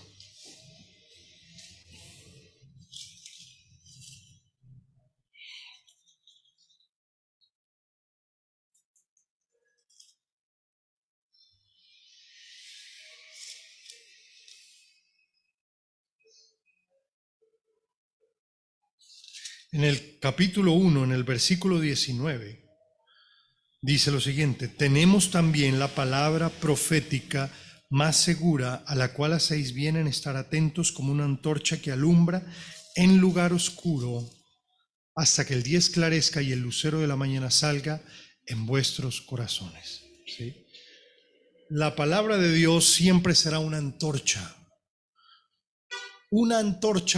En el capítulo 1, en el versículo 19, dice lo siguiente: tenemos también la palabra profética más segura, a la cual hacéis bien en estar atentos como una antorcha que alumbra en lugar oscuro hasta que el día esclarezca y el lucero de la mañana salga en vuestros corazones. ¿Sí? La palabra de Dios siempre será una antorcha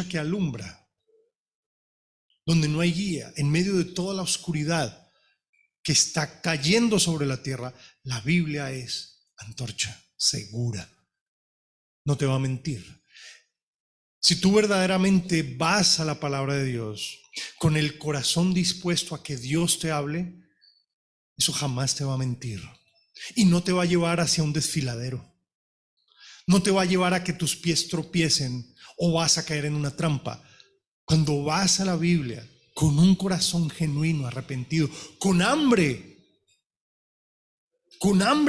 que alumbra, donde no hay guía, en medio de toda la oscuridad que está cayendo sobre la tierra. La Biblia es antorcha segura, no te va a mentir. Si tú verdaderamente vas a la palabra de Dios con el corazón dispuesto a que Dios te hable, eso jamás te va a mentir y no te va a llevar hacia un desfiladero, no te va a llevar a que tus pies tropiecen o vas a caer en una trampa. Cuando vas a la Biblia con un corazón genuino, arrepentido, con hambre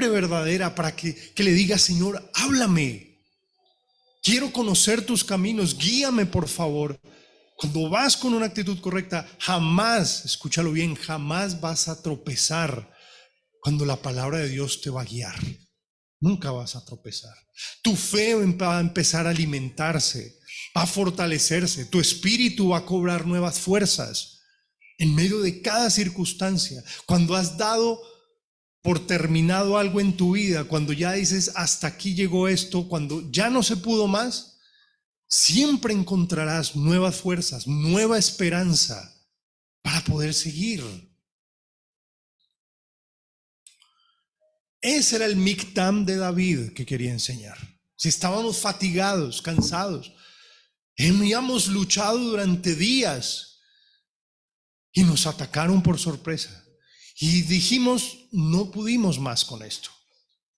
verdadera para que le digas: Señor, háblame, quiero conocer tus caminos, guíame por favor. Cuando vas con una actitud correcta, jamás, escúchalo bien, jamás vas a tropezar cuando la palabra de Dios te va a guiar. Nunca vas a tropezar. Tu fe va a empezar a alimentarse, va a fortalecerse, tu espíritu va a cobrar nuevas fuerzas en medio de cada circunstancia. Cuando has dado por terminado algo en tu vida, cuando ya dices hasta aquí llegó esto, cuando ya no se pudo más, siempre encontrarás nuevas fuerzas, nueva esperanza para poder seguir. Ese era el Mictam de David que quería enseñar. Si estábamos fatigados, cansados, habíamos luchado durante días y nos atacaron por sorpresa y dijimos: no pudimos más con esto,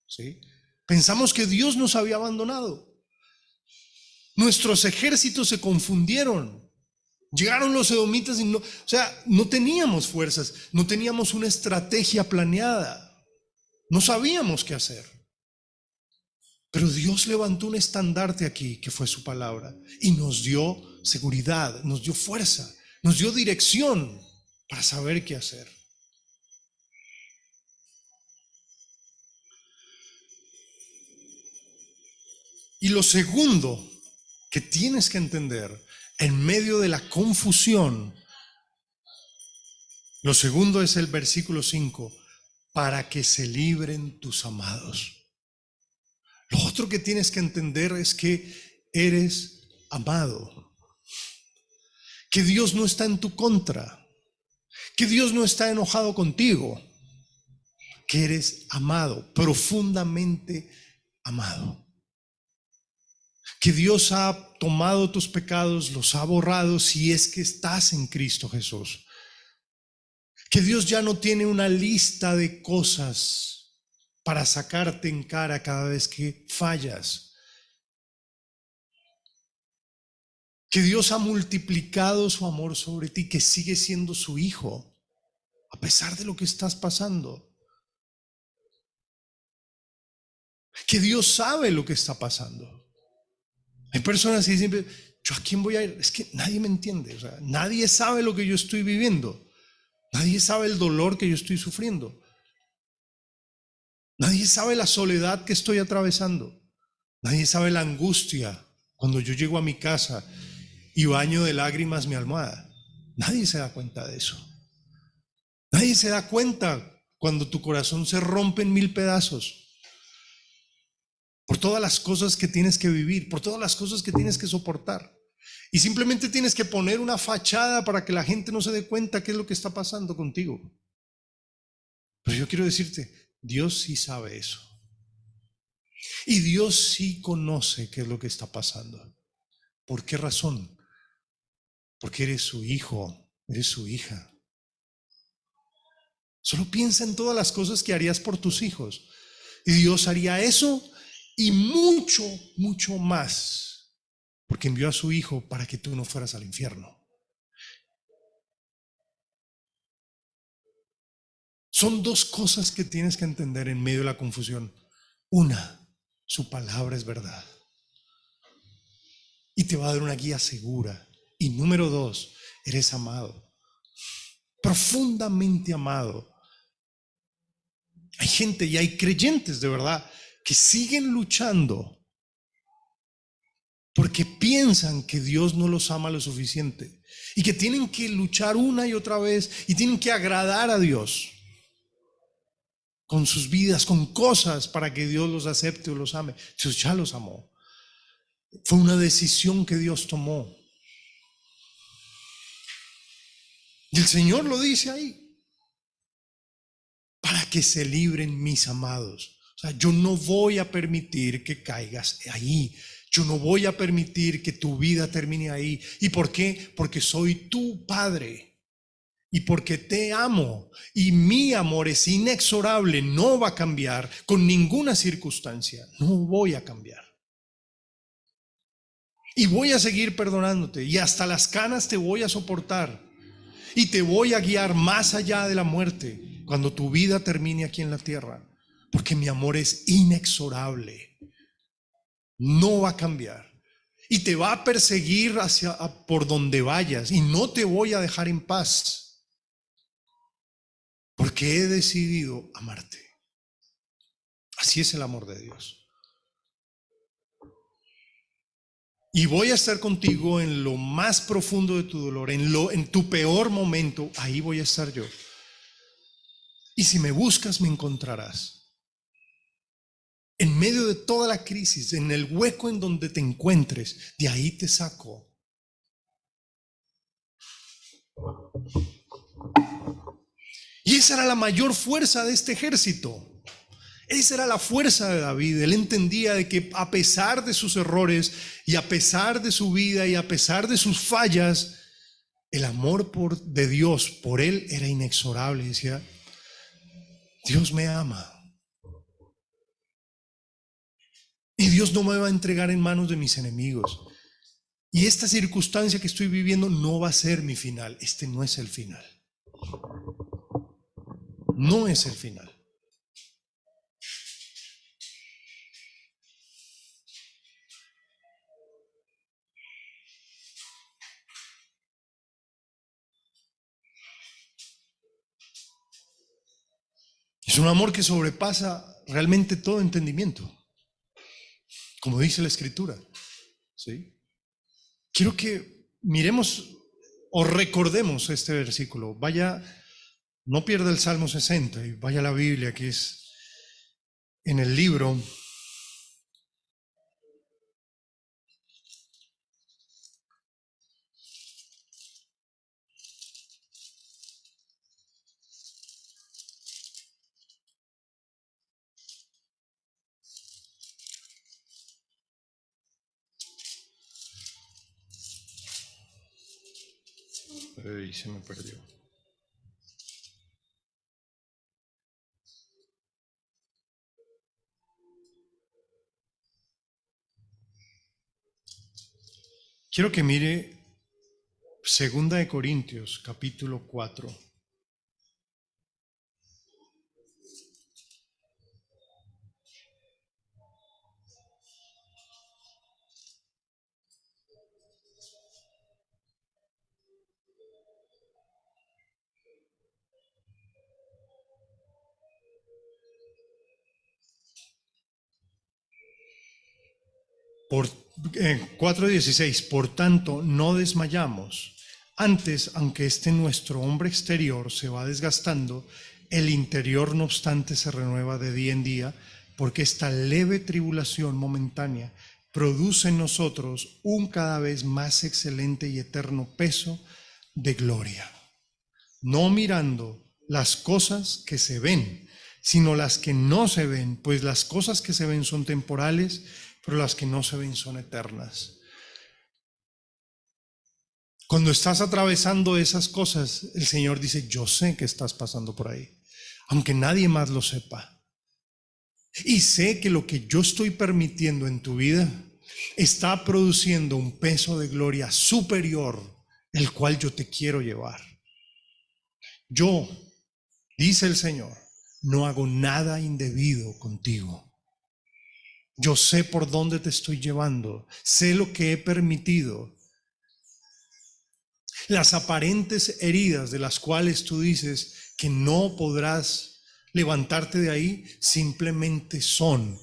¿sí? Pensamos que Dios nos había abandonado. Nuestros ejércitos se confundieron. Llegaron los edomitas y no teníamos fuerzas, no teníamos una estrategia planeada. No sabíamos qué hacer. Pero Dios levantó un estandarte aquí, que fue su palabra, y nos dio seguridad, nos dio fuerza, nos dio dirección para saber qué hacer. Y lo segundo que tienes que entender en medio de la confusión, lo segundo es el versículo 5, para que se libren tus amados. Lo otro que tienes que entender es que eres amado, que Dios no está en tu contra, que Dios no está enojado contigo, que eres amado, profundamente amado, que Dios ha tomado tus pecados, los ha borrado si es que estás en Cristo Jesús, que Dios ya no tiene una lista de cosas para sacarte en cara cada vez que fallas, que Dios ha multiplicado su amor sobre ti, que sigue siendo su hijo a pesar de lo que estás pasando, que Dios sabe lo que está pasando. Hay personas que dicen: ¿yo a quién voy a ir? Es que nadie me entiende, nadie sabe lo que yo estoy viviendo, nadie sabe el dolor que yo estoy sufriendo, nadie sabe la soledad que estoy atravesando, nadie sabe la angustia cuando yo llego a mi casa y baño de lágrimas mi almohada. Nadie se da cuenta de eso. Nadie se da cuenta cuando tu corazón se rompe en 1000 pedazos por todas las cosas que tienes que vivir, por todas las cosas que tienes que soportar. Y simplemente tienes que poner una fachada para que la gente no se dé cuenta qué es lo que está pasando contigo. Pero yo quiero decirte, Dios sí sabe eso. Y Dios sí conoce qué es lo que está pasando. ¿Por qué razón? Porque eres su hijo, eres su hija. Solo piensa en todas las cosas que harías por tus hijos. Y Dios haría eso y mucho, mucho más, porque envió a su hijo para que tú no fueras al infierno. Son dos cosas que tienes que entender en medio de la confusión. Una, su palabra es verdad y te va a dar una guía segura. Y número 2, eres amado, profundamente amado. Hay gente y hay creyentes de verdad que siguen luchando porque piensan que Dios no los ama lo suficiente y que tienen que luchar una y otra vez y tienen que agradar a Dios con sus vidas, con cosas para que Dios los acepte o los ame. Dios ya los amó. Fue una decisión que Dios tomó. Y el Señor lo dice ahí, para que se libren mis amados. O sea, yo no voy a permitir que caigas ahí. Yo no voy a permitir que tu vida termine ahí. ¿Y por qué? Porque soy tu Padre. Y porque te amo. Y mi amor es inexorable. No va a cambiar con ninguna circunstancia. No voy a cambiar. Y voy a seguir perdonándote. Y hasta las canas te voy a soportar. Y te voy a guiar más allá de la muerte cuando tu vida termine aquí en la tierra. Porque mi amor es inexorable. No va a cambiar. Y te va a perseguir por donde vayas. Y no te voy a dejar en paz. Porque he decidido amarte. Así es el amor de Dios. Y voy a estar contigo en lo más profundo de tu dolor, en tu peor momento. Ahí voy a estar yo. Y si me buscas, me encontrarás. En medio de toda la crisis, en el hueco en donde te encuentres, de ahí te saco. Y esa era la mayor fuerza de este ejército. Esa era la fuerza de David. Él entendía de que a pesar de sus errores y a pesar de su vida y a pesar de sus fallas, el amor de Dios por él era inexorable. Decía, Dios me ama. Y Dios no me va a entregar en manos de mis enemigos. Y esta circunstancia que estoy viviendo no va a ser mi final. Este no es el final. No es el final. Es un amor que sobrepasa realmente todo entendimiento, como dice la Escritura. ¿Sí? Quiero que miremos o recordemos este versículo. Vaya, no pierda el Salmo 60 y vaya a la Biblia, que es en el libro y se me perdió. Quiero que mire 2 Corintios, capítulo 4. Por 4:16, por tanto, no desmayamos. Antes, aunque nuestro hombre exterior se va desgastando, el interior, no obstante, se renueva de día en día, porque esta leve tribulación momentánea produce en nosotros un cada vez más excelente y eterno peso de gloria. No mirando las cosas que se ven, sino las que no se ven, pues las cosas que se ven son temporales, pero las que no se ven son eternas. Cuando estás atravesando esas cosas, el Señor dice, yo sé que estás pasando por ahí, aunque nadie más lo sepa. Y sé que lo que yo estoy permitiendo en tu vida está produciendo un peso de gloria superior, el cual yo te quiero llevar. Yo, dice el Señor, no hago nada indebido contigo. Yo sé por dónde te estoy llevando, sé lo que he permitido. Las aparentes heridas de las cuales tú dices que no podrás levantarte de ahí, simplemente son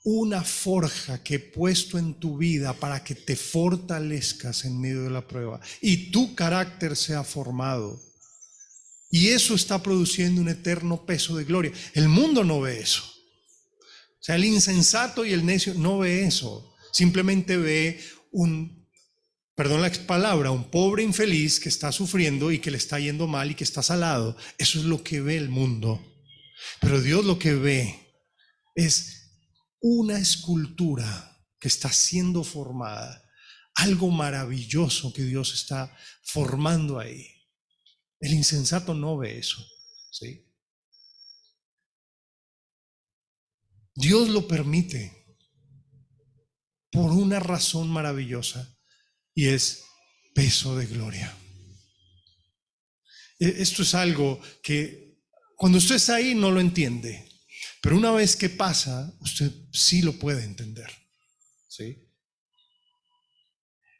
una forja que he puesto en tu vida para que te fortalezcas en medio de la prueba y tu carácter sea formado. Y eso está produciendo un eterno peso de gloria. El mundo no ve eso. O sea, el insensato y el necio no ve eso. Simplemente ve perdón la palabra, un pobre infeliz que está sufriendo y que le está yendo mal y que está salado. Eso es lo que ve el mundo. Pero Dios lo que ve es una escultura que está siendo formada, algo maravilloso que Dios está formando ahí. El insensato no ve eso, ¿sí? Dios lo permite por una razón maravillosa y es peso de gloria. Esto es algo que cuando usted está ahí no lo entiende. Pero una vez que pasa, usted sí lo puede entender, ¿sí?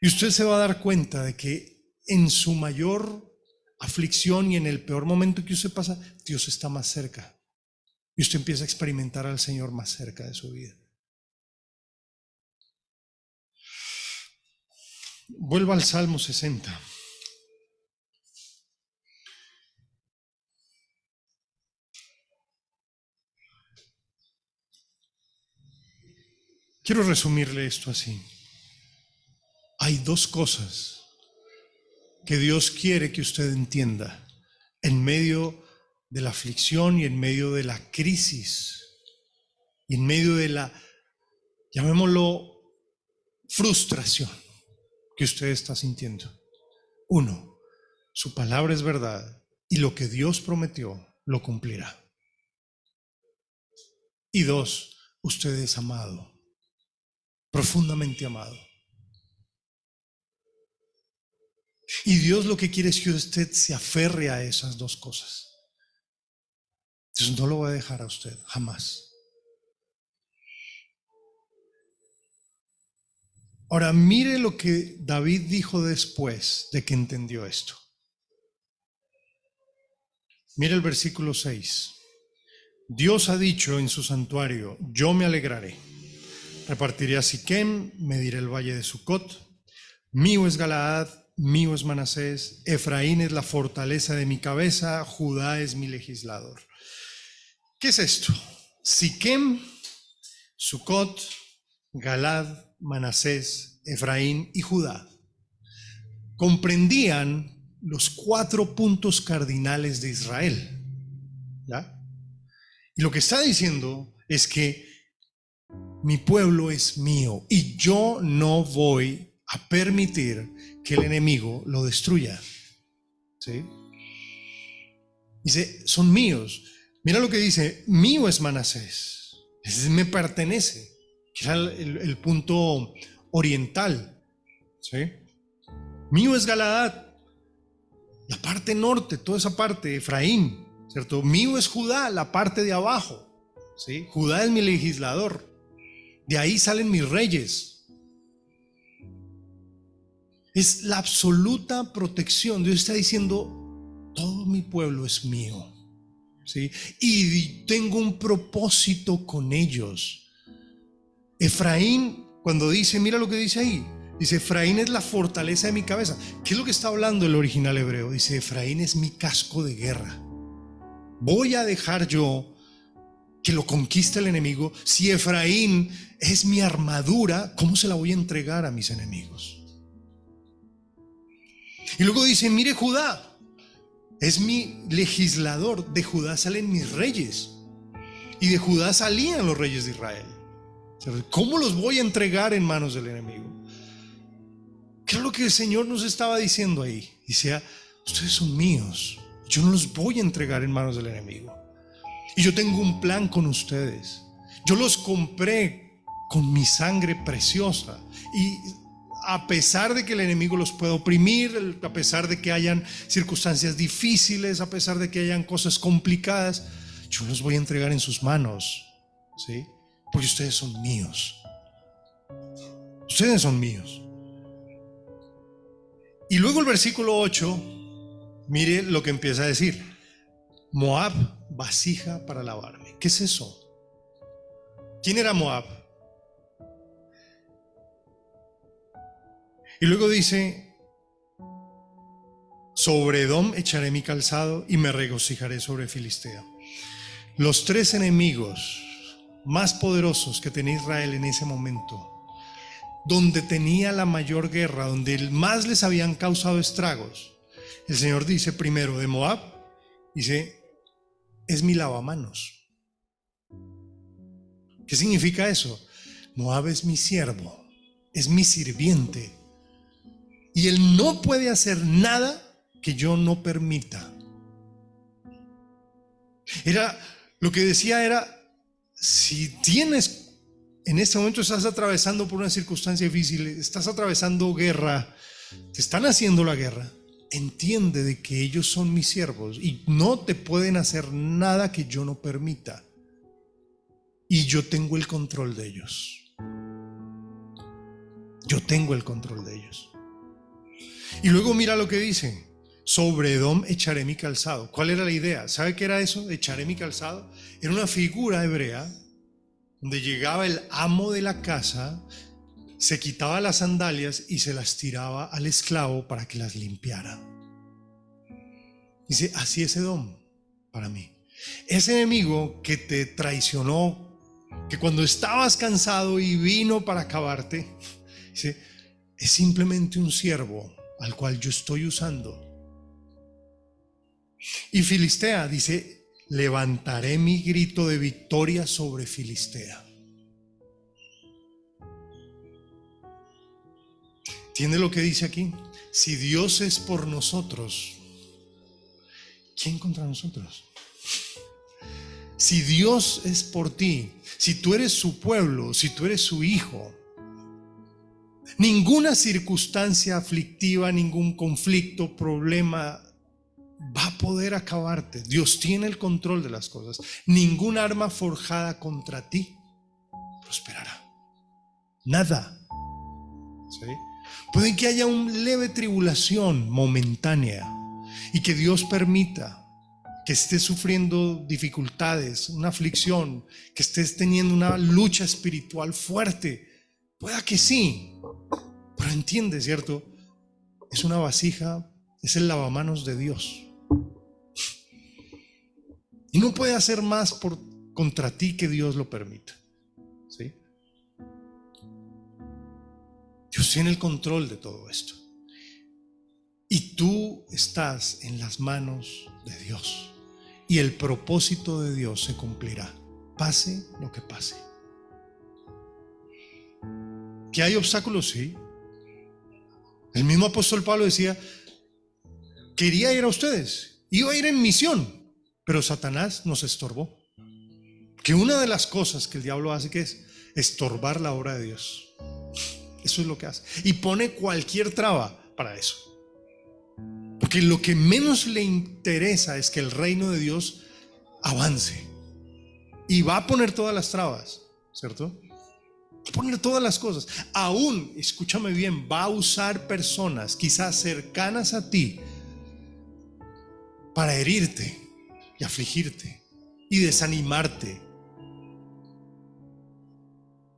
Y usted se va a dar cuenta de que en su mayor aflicción y en el peor momento que usted pasa, Dios está más cerca. Y usted empieza a experimentar al Señor más cerca de su vida. Vuelva al Salmo 60. Quiero resumirle esto así. Hay dos cosas que Dios quiere que usted entienda en medio de la aflicción y en medio de la crisis y en medio de la, llamémoslo, frustración que usted está sintiendo. Uno, su palabra es verdad y lo que Dios prometió lo cumplirá. Y dos, usted es amado, profundamente amado. Y Dios lo que quiere es que usted se aferre a esas dos cosas. Dios no lo va a dejar a usted, jamás. Ahora mire lo que David dijo después de que entendió esto. Mire el versículo 6. Dios ha dicho en su santuario, yo me alegraré. Repartiré a Siquem, mediré el valle de Sucot. Mío es Galaad, mío es Manasés, Efraín es la fortaleza de mi cabeza, Judá es mi legislador. ¿Qué es esto? Siquem, Sucot, Galaad, Manasés, Efraín y Judá comprendían los 4 puntos cardinales de Israel. ¿Ya? Y lo que está diciendo es que mi pueblo es mío y yo no voy a permitir que el enemigo lo destruya. ¿Sí? Dice, son míos. Mira lo que dice, mío es Manasés. Ese me pertenece, que era el punto oriental. ¿Sí? Mío es Galaad, la parte norte, toda esa parte, Efraín, ¿cierto? Mío es Judá, la parte de abajo, ¿sí? Judá es mi legislador. De ahí salen mis reyes. Es la absoluta protección. Dios está diciendo, todo mi pueblo es mío, ¿sí? Y tengo un propósito con ellos. Efraín, cuando dice, mira lo que dice ahí, dice, Efraín es la fortaleza de mi cabeza. ¿Qué es lo que está hablando el original hebreo? Dice, Efraín es mi casco de guerra. Voy a dejar yo que lo conquiste el enemigo. Si Efraín es mi armadura, ¿cómo se la voy a entregar a mis enemigos? Y luego dice, mire Judá, es mi legislador. De Judá salen mis reyes. Y de Judá salían los reyes de Israel. ¿Cómo los voy a entregar en manos del enemigo? ¿Qué es lo que el Señor nos estaba diciendo ahí? Dice, ustedes son míos. Yo no los voy a entregar en manos del enemigo. Y yo tengo un plan con ustedes. Yo los compré con mi sangre preciosa. Y a pesar de que el enemigo los pueda oprimir, a pesar de que hayan circunstancias difíciles, a pesar de que hayan cosas complicadas, yo los voy a entregar en sus manos, ¿sí? Porque ustedes son míos. Ustedes son míos. Y luego el versículo 8, mire lo que empieza a decir. Moab, vasija para lavarme. ¿Qué es eso? ¿Quién era Moab? Y luego dice, sobre Edom echaré mi calzado y me regocijaré sobre Filistea. Los tres enemigos más poderosos que tenía Israel en ese momento, donde tenía la mayor guerra, donde más les habían causado estragos, el Señor dice primero de Moab, dice, es mi lavamanos. ¿Qué significa eso? Moab es mi siervo, es mi sirviente, y él no puede hacer nada que yo no permita. Lo que decía era, si tienes, en este momento estás atravesando por una circunstancia difícil, estás atravesando guerra, te están haciendo la guerra, entiende de que ellos son mis siervos y no te pueden hacer nada que yo no permita. Y yo tengo el control de ellos. Yo tengo el control de ellos. Y luego mira lo que dice. Sobre Edom echaré mi calzado. ¿Cuál era la idea? ¿Sabe qué era eso? Echaré mi calzado. Era una figura hebrea donde llegaba el amo de la casa, se quitaba las sandalias y se las tiraba al esclavo para que las limpiara. Dice, así es Edom para mí. Ese enemigo que te traicionó, que cuando estabas cansado y vino para acabarte, dice, es simplemente un siervo al cual yo estoy usando. Y Filistea dice, levantaré mi grito de victoria sobre Filistea. ¿Entiende lo que dice aquí? Si Dios es por nosotros, ¿quién contra nosotros? Si Dios es por ti, si tú eres su pueblo, si tú eres su hijo, ninguna circunstancia aflictiva, ningún conflicto, problema va a poder acabarte. Dios tiene el control de las cosas. Ningún arma forjada contra ti prosperará. Nada. ¿Sí? Puede que haya una leve tribulación momentánea y que Dios permita que estés sufriendo dificultades, una aflicción, que estés teniendo una lucha espiritual fuerte. Pueda que sí, pero entiende, ¿cierto? Es una vasija, es el lavamanos de Dios. Y no puede hacer más contra ti que Dios lo permita. ¿Sí? Dios tiene el control de todo esto. Y tú estás en las manos de Dios. Y el propósito de Dios se cumplirá, pase lo que pase. ¿Que hay obstáculos? Sí. El mismo apóstol Pablo decía, quería ir a ustedes, iba a ir en misión, pero Satanás nos estorbó. Que una de las cosas que el diablo hace, que es estorbar la obra de Dios. Eso es lo que hace. Y pone cualquier traba para eso. Porque lo que menos le interesa es que el reino de Dios avance. Y va a poner todas las trabas, ¿cierto? Va a poner todas las cosas. Aún, escúchame bien, va a usar personas quizás cercanas a ti para herirte y afligirte y desanimarte.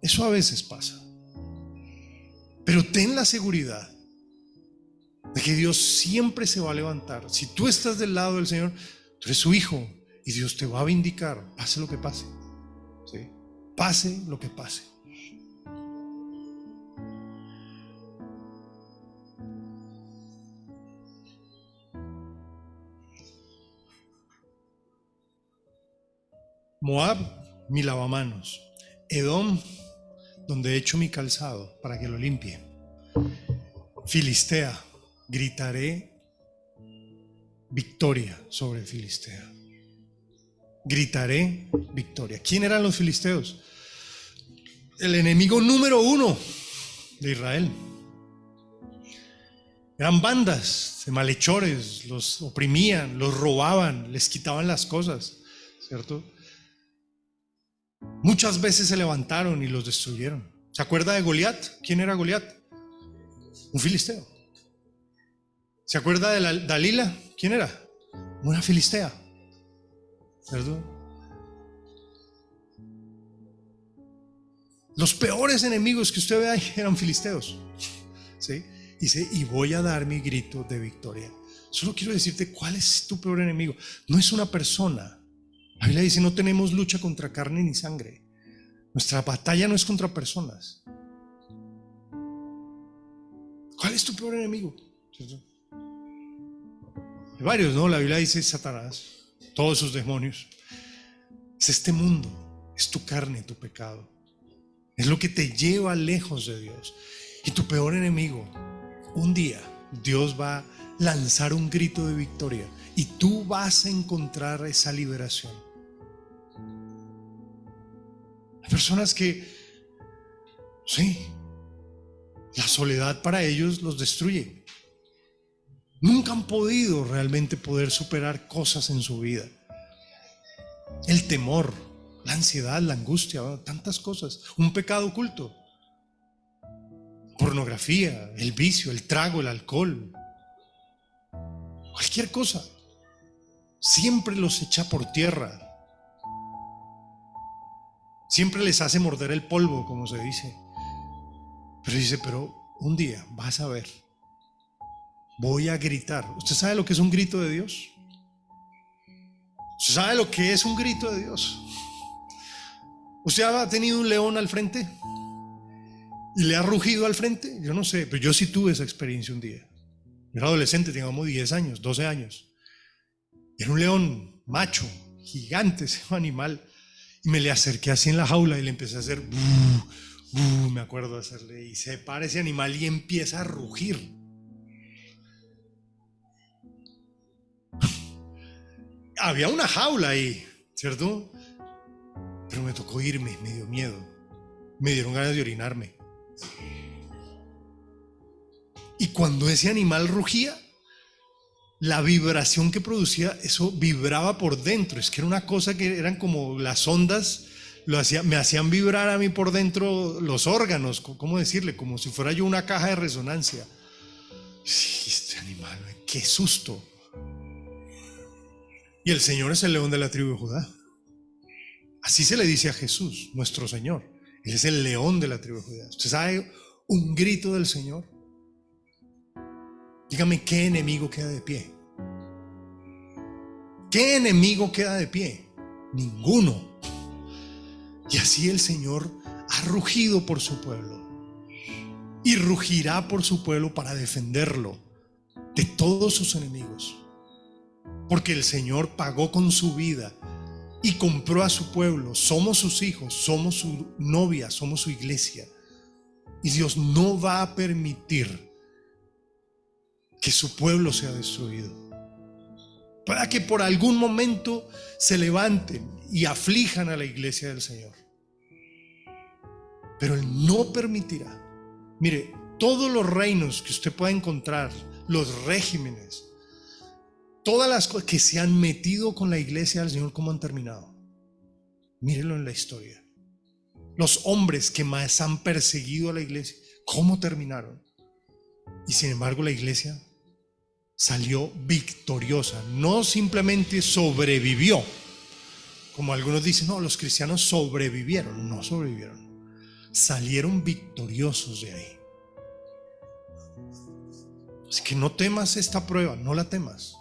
Eso a veces pasa. Pero ten la seguridad de que Dios siempre se va a levantar. Si tú estás del lado del Señor, tú eres su hijo y Dios te va a vindicar, pase lo que pase. ¿Sí? Pase lo que pase. Moab, mi lavamanos. Edom, donde echo mi calzado para que lo limpie. Filistea, gritaré victoria sobre Filistea. Gritaré victoria. ¿Quién eran los filisteos? El enemigo número 1 de Israel. Eran bandas de malhechores, los oprimían, los robaban, les quitaban las cosas, ¿cierto? Muchas veces se levantaron y los destruyeron. ¿Se acuerda de Goliat? ¿Quién era Goliat? Un filisteo. ¿Se acuerda de Dalila? ¿Quién era? Una filistea. ¿Cierto? Los peores enemigos que usted ve ahí eran filisteos. ¿Sí? Dice, y voy a dar mi grito de victoria. Solo quiero decirte cuál es tu peor enemigo. No es una persona. La Biblia dice, no tenemos lucha contra carne ni sangre. Nuestra batalla no es contra personas. ¿Cuál es tu peor enemigo? ¿Cierto? Hay varios, ¿no? La Biblia dice Satanás, todos sus demonios. Es este mundo, es tu carne, tu pecado. Es lo que te lleva lejos de Dios. Y tu peor enemigo, un día Dios va a lanzar un grito de victoria y tú vas a encontrar esa liberación. Hay personas que, sí, la soledad para ellos los destruye. Nunca han podido realmente poder superar cosas en su vida. El temor, la ansiedad, la angustia, tantas cosas. Un pecado oculto. Pornografía, el vicio, el trago, el alcohol. Cualquier cosa. Siempre los echa por tierra. Siempre les hace morder el polvo, como se dice. Pero dice, pero un día vas a ver. Voy a gritar. ¿Usted sabe lo que es un grito de Dios? ¿Usted sabe lo que es un grito de Dios? ¿Usted ha tenido un león al frente? ¿Y le ha rugido al frente? Yo no sé, pero yo sí tuve esa experiencia un día. Yo era adolescente, tenía como 10 años, 12 años. Era un león macho, gigante ese animal. Y me le acerqué así en la jaula y le empecé a hacer me acuerdo de hacerle, y se para ese animal y empieza a rugir. Había una jaula ahí, ¿cierto? Pero me tocó irme, me dio miedo. Me dieron ganas de orinarme. Y cuando ese animal rugía, la vibración que producía, eso vibraba por dentro. Es que era una cosa que eran como las ondas, me hacían vibrar a mí por dentro los órganos, ¿cómo decirle? Como si fuera yo una caja de resonancia. Sí, este animal, qué susto. Y el Señor es el león de la tribu de Judá. Así se le dice a Jesús, nuestro Señor. Él es el león de la tribu de Judá. ¿Usted sabe un grito del Señor? Dígame, ¿qué enemigo queda de pie? ¿Qué enemigo queda de pie? Ninguno. Y así el Señor ha rugido por su pueblo y rugirá por su pueblo para defenderlo de todos sus enemigos. Porque el Señor pagó con su vida y compró a su pueblo. Somos sus hijos, somos su novia, somos su iglesia. Y Dios no va a permitir que su pueblo sea destruido. Para que por algún momento se levanten y aflijan a la iglesia del Señor. Pero Él no permitirá. Mire, todos los reinos que usted pueda encontrar, los regímenes, todas las cosas que se han metido con la iglesia del Señor, ¿cómo han terminado? Mírenlo en la historia. Los hombres que más han perseguido a la iglesia, ¿cómo terminaron? Y sin embargo la iglesia salió victoriosa. No simplemente sobrevivió, como algunos dicen, no, los cristianos sobrevivieron. No sobrevivieron, salieron victoriosos de ahí. Así que no temas esta prueba, no la temas.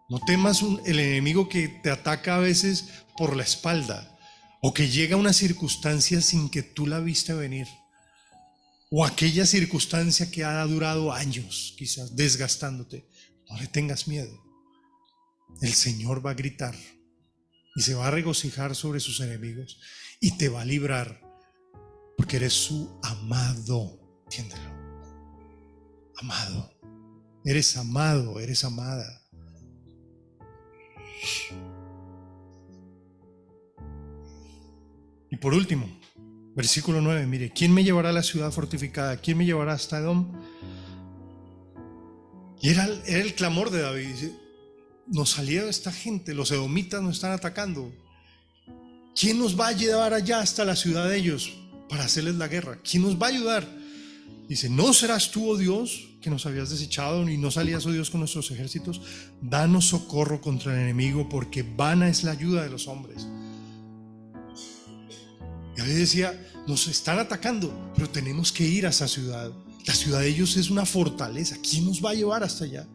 No temas el enemigo que te ataca a veces por la espalda, o que llega a una circunstancia sin que tú la viste venir, o aquella circunstancia que ha durado años, quizás desgastándote. No le tengas miedo. El Señor va a gritar y se va a regocijar sobre sus enemigos y te va a librar, porque eres su amado. Entiéndelo. Amado. Eres amado, eres amada. Y por último, versículo 9, mire, ¿quién me llevará a la ciudad fortificada? ¿Quién me llevará hasta Edom? Y era el clamor de David. Dice, nos salieron esta gente, los edomitas nos están atacando. ¿Quién nos va a llevar allá hasta la ciudad de ellos para hacerles la guerra? ¿Quién nos va a ayudar? Dice, ¿no serás tú, oh Dios, que nos habías desechado, ni no salías, oh Dios, con nuestros ejércitos? Danos socorro contra el enemigo, porque vana es la ayuda de los hombres. Y David decía, nos están atacando, pero tenemos que ir a esa ciudad. La ciudad de ellos es una fortaleza. ¿Quién nos va a llevar hasta allá?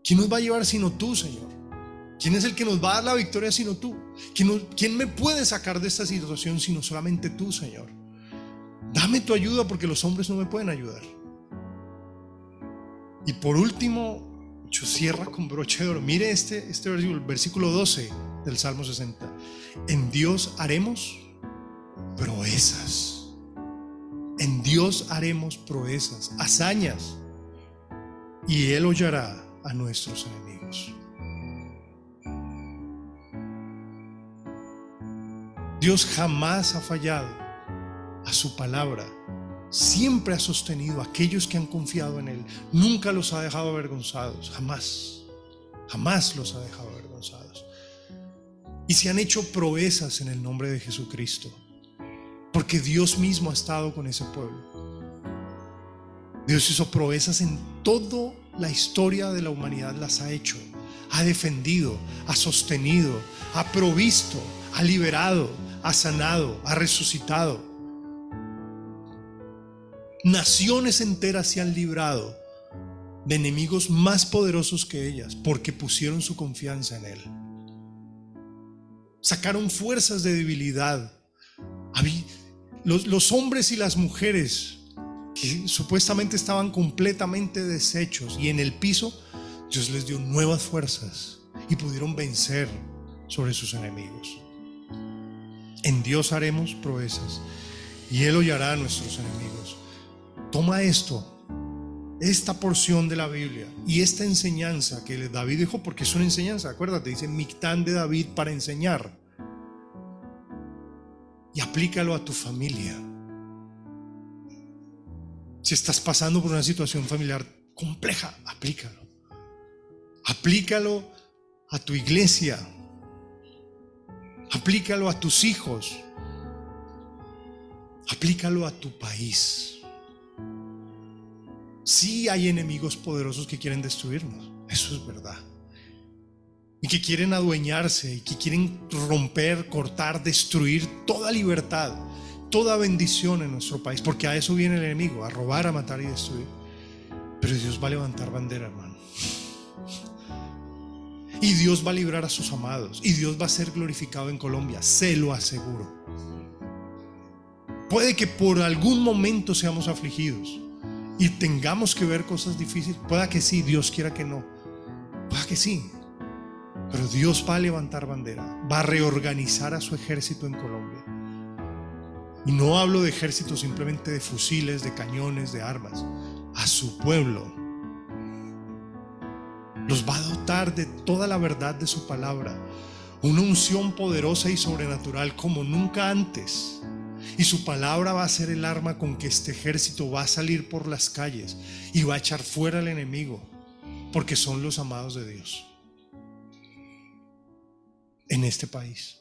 ¿Quién nos va a llevar sino tú, Señor? ¿Quién es el que nos va a dar la victoria sino tú? ¿Quién me puede sacar de esta situación sino solamente tú, Señor? Dame tu ayuda porque los hombres no me pueden ayudar. Y por último, cierra con broche de oro. Mire este versículo, el versículo 12 del Salmo 60. En Dios haremos proezas. En Dios haremos proezas, hazañas, y Él hollará a nuestros enemigos. Dios jamás ha fallado a su palabra. Siempre ha sostenido a aquellos que han confiado en Él. Nunca los ha dejado avergonzados. Jamás los ha dejado avergonzados. Y se han hecho proezas en el nombre de Jesucristo, porque Dios mismo ha estado con ese pueblo. Dios hizo proezas en toda la historia de la humanidad, las ha hecho. Ha defendido, ha sostenido, ha provisto, ha liberado, ha sanado, ha resucitado. Naciones enteras se han librado de enemigos más poderosos que ellas porque pusieron su confianza en Él. Sacaron fuerzas de debilidad. Los hombres y las mujeres que supuestamente estaban completamente deshechos y en el piso, Dios les dio nuevas fuerzas y pudieron vencer sobre sus enemigos. En Dios haremos proezas y Él hollará a nuestros enemigos. Toma esta porción de la Biblia y esta enseñanza que David dijo, porque es una enseñanza, acuérdate, dice Mictán de David para enseñar, y aplícalo a tu familia. Si estás pasando por una situación familiar compleja, aplícalo a tu iglesia, aplícalo a tus hijos, aplícalo a tu país. Sí hay enemigos poderosos que quieren destruirnos, eso es verdad, y que quieren adueñarse y que quieren romper, cortar, destruir toda libertad, toda bendición en nuestro país, porque a eso viene el enemigo, a robar, a matar y destruir. Pero Dios va a levantar bandera, hermano, y Dios va a librar a sus amados, y Dios va a ser glorificado en Colombia, se lo aseguro. Puede que por algún momento seamos afligidos y tengamos que ver cosas difíciles, pueda que sí, Dios quiera que no, pueda que sí, pero Dios va a levantar bandera, va a reorganizar a su ejército en Colombia. Y no hablo de ejército simplemente de fusiles, de cañones, de armas. A su pueblo los va a dotar de toda la verdad de su palabra, una unción poderosa y sobrenatural como nunca antes. Y su palabra va a ser el arma con que este ejército va a salir por las calles y va a echar fuera al enemigo, porque son los amados de Dios en este país.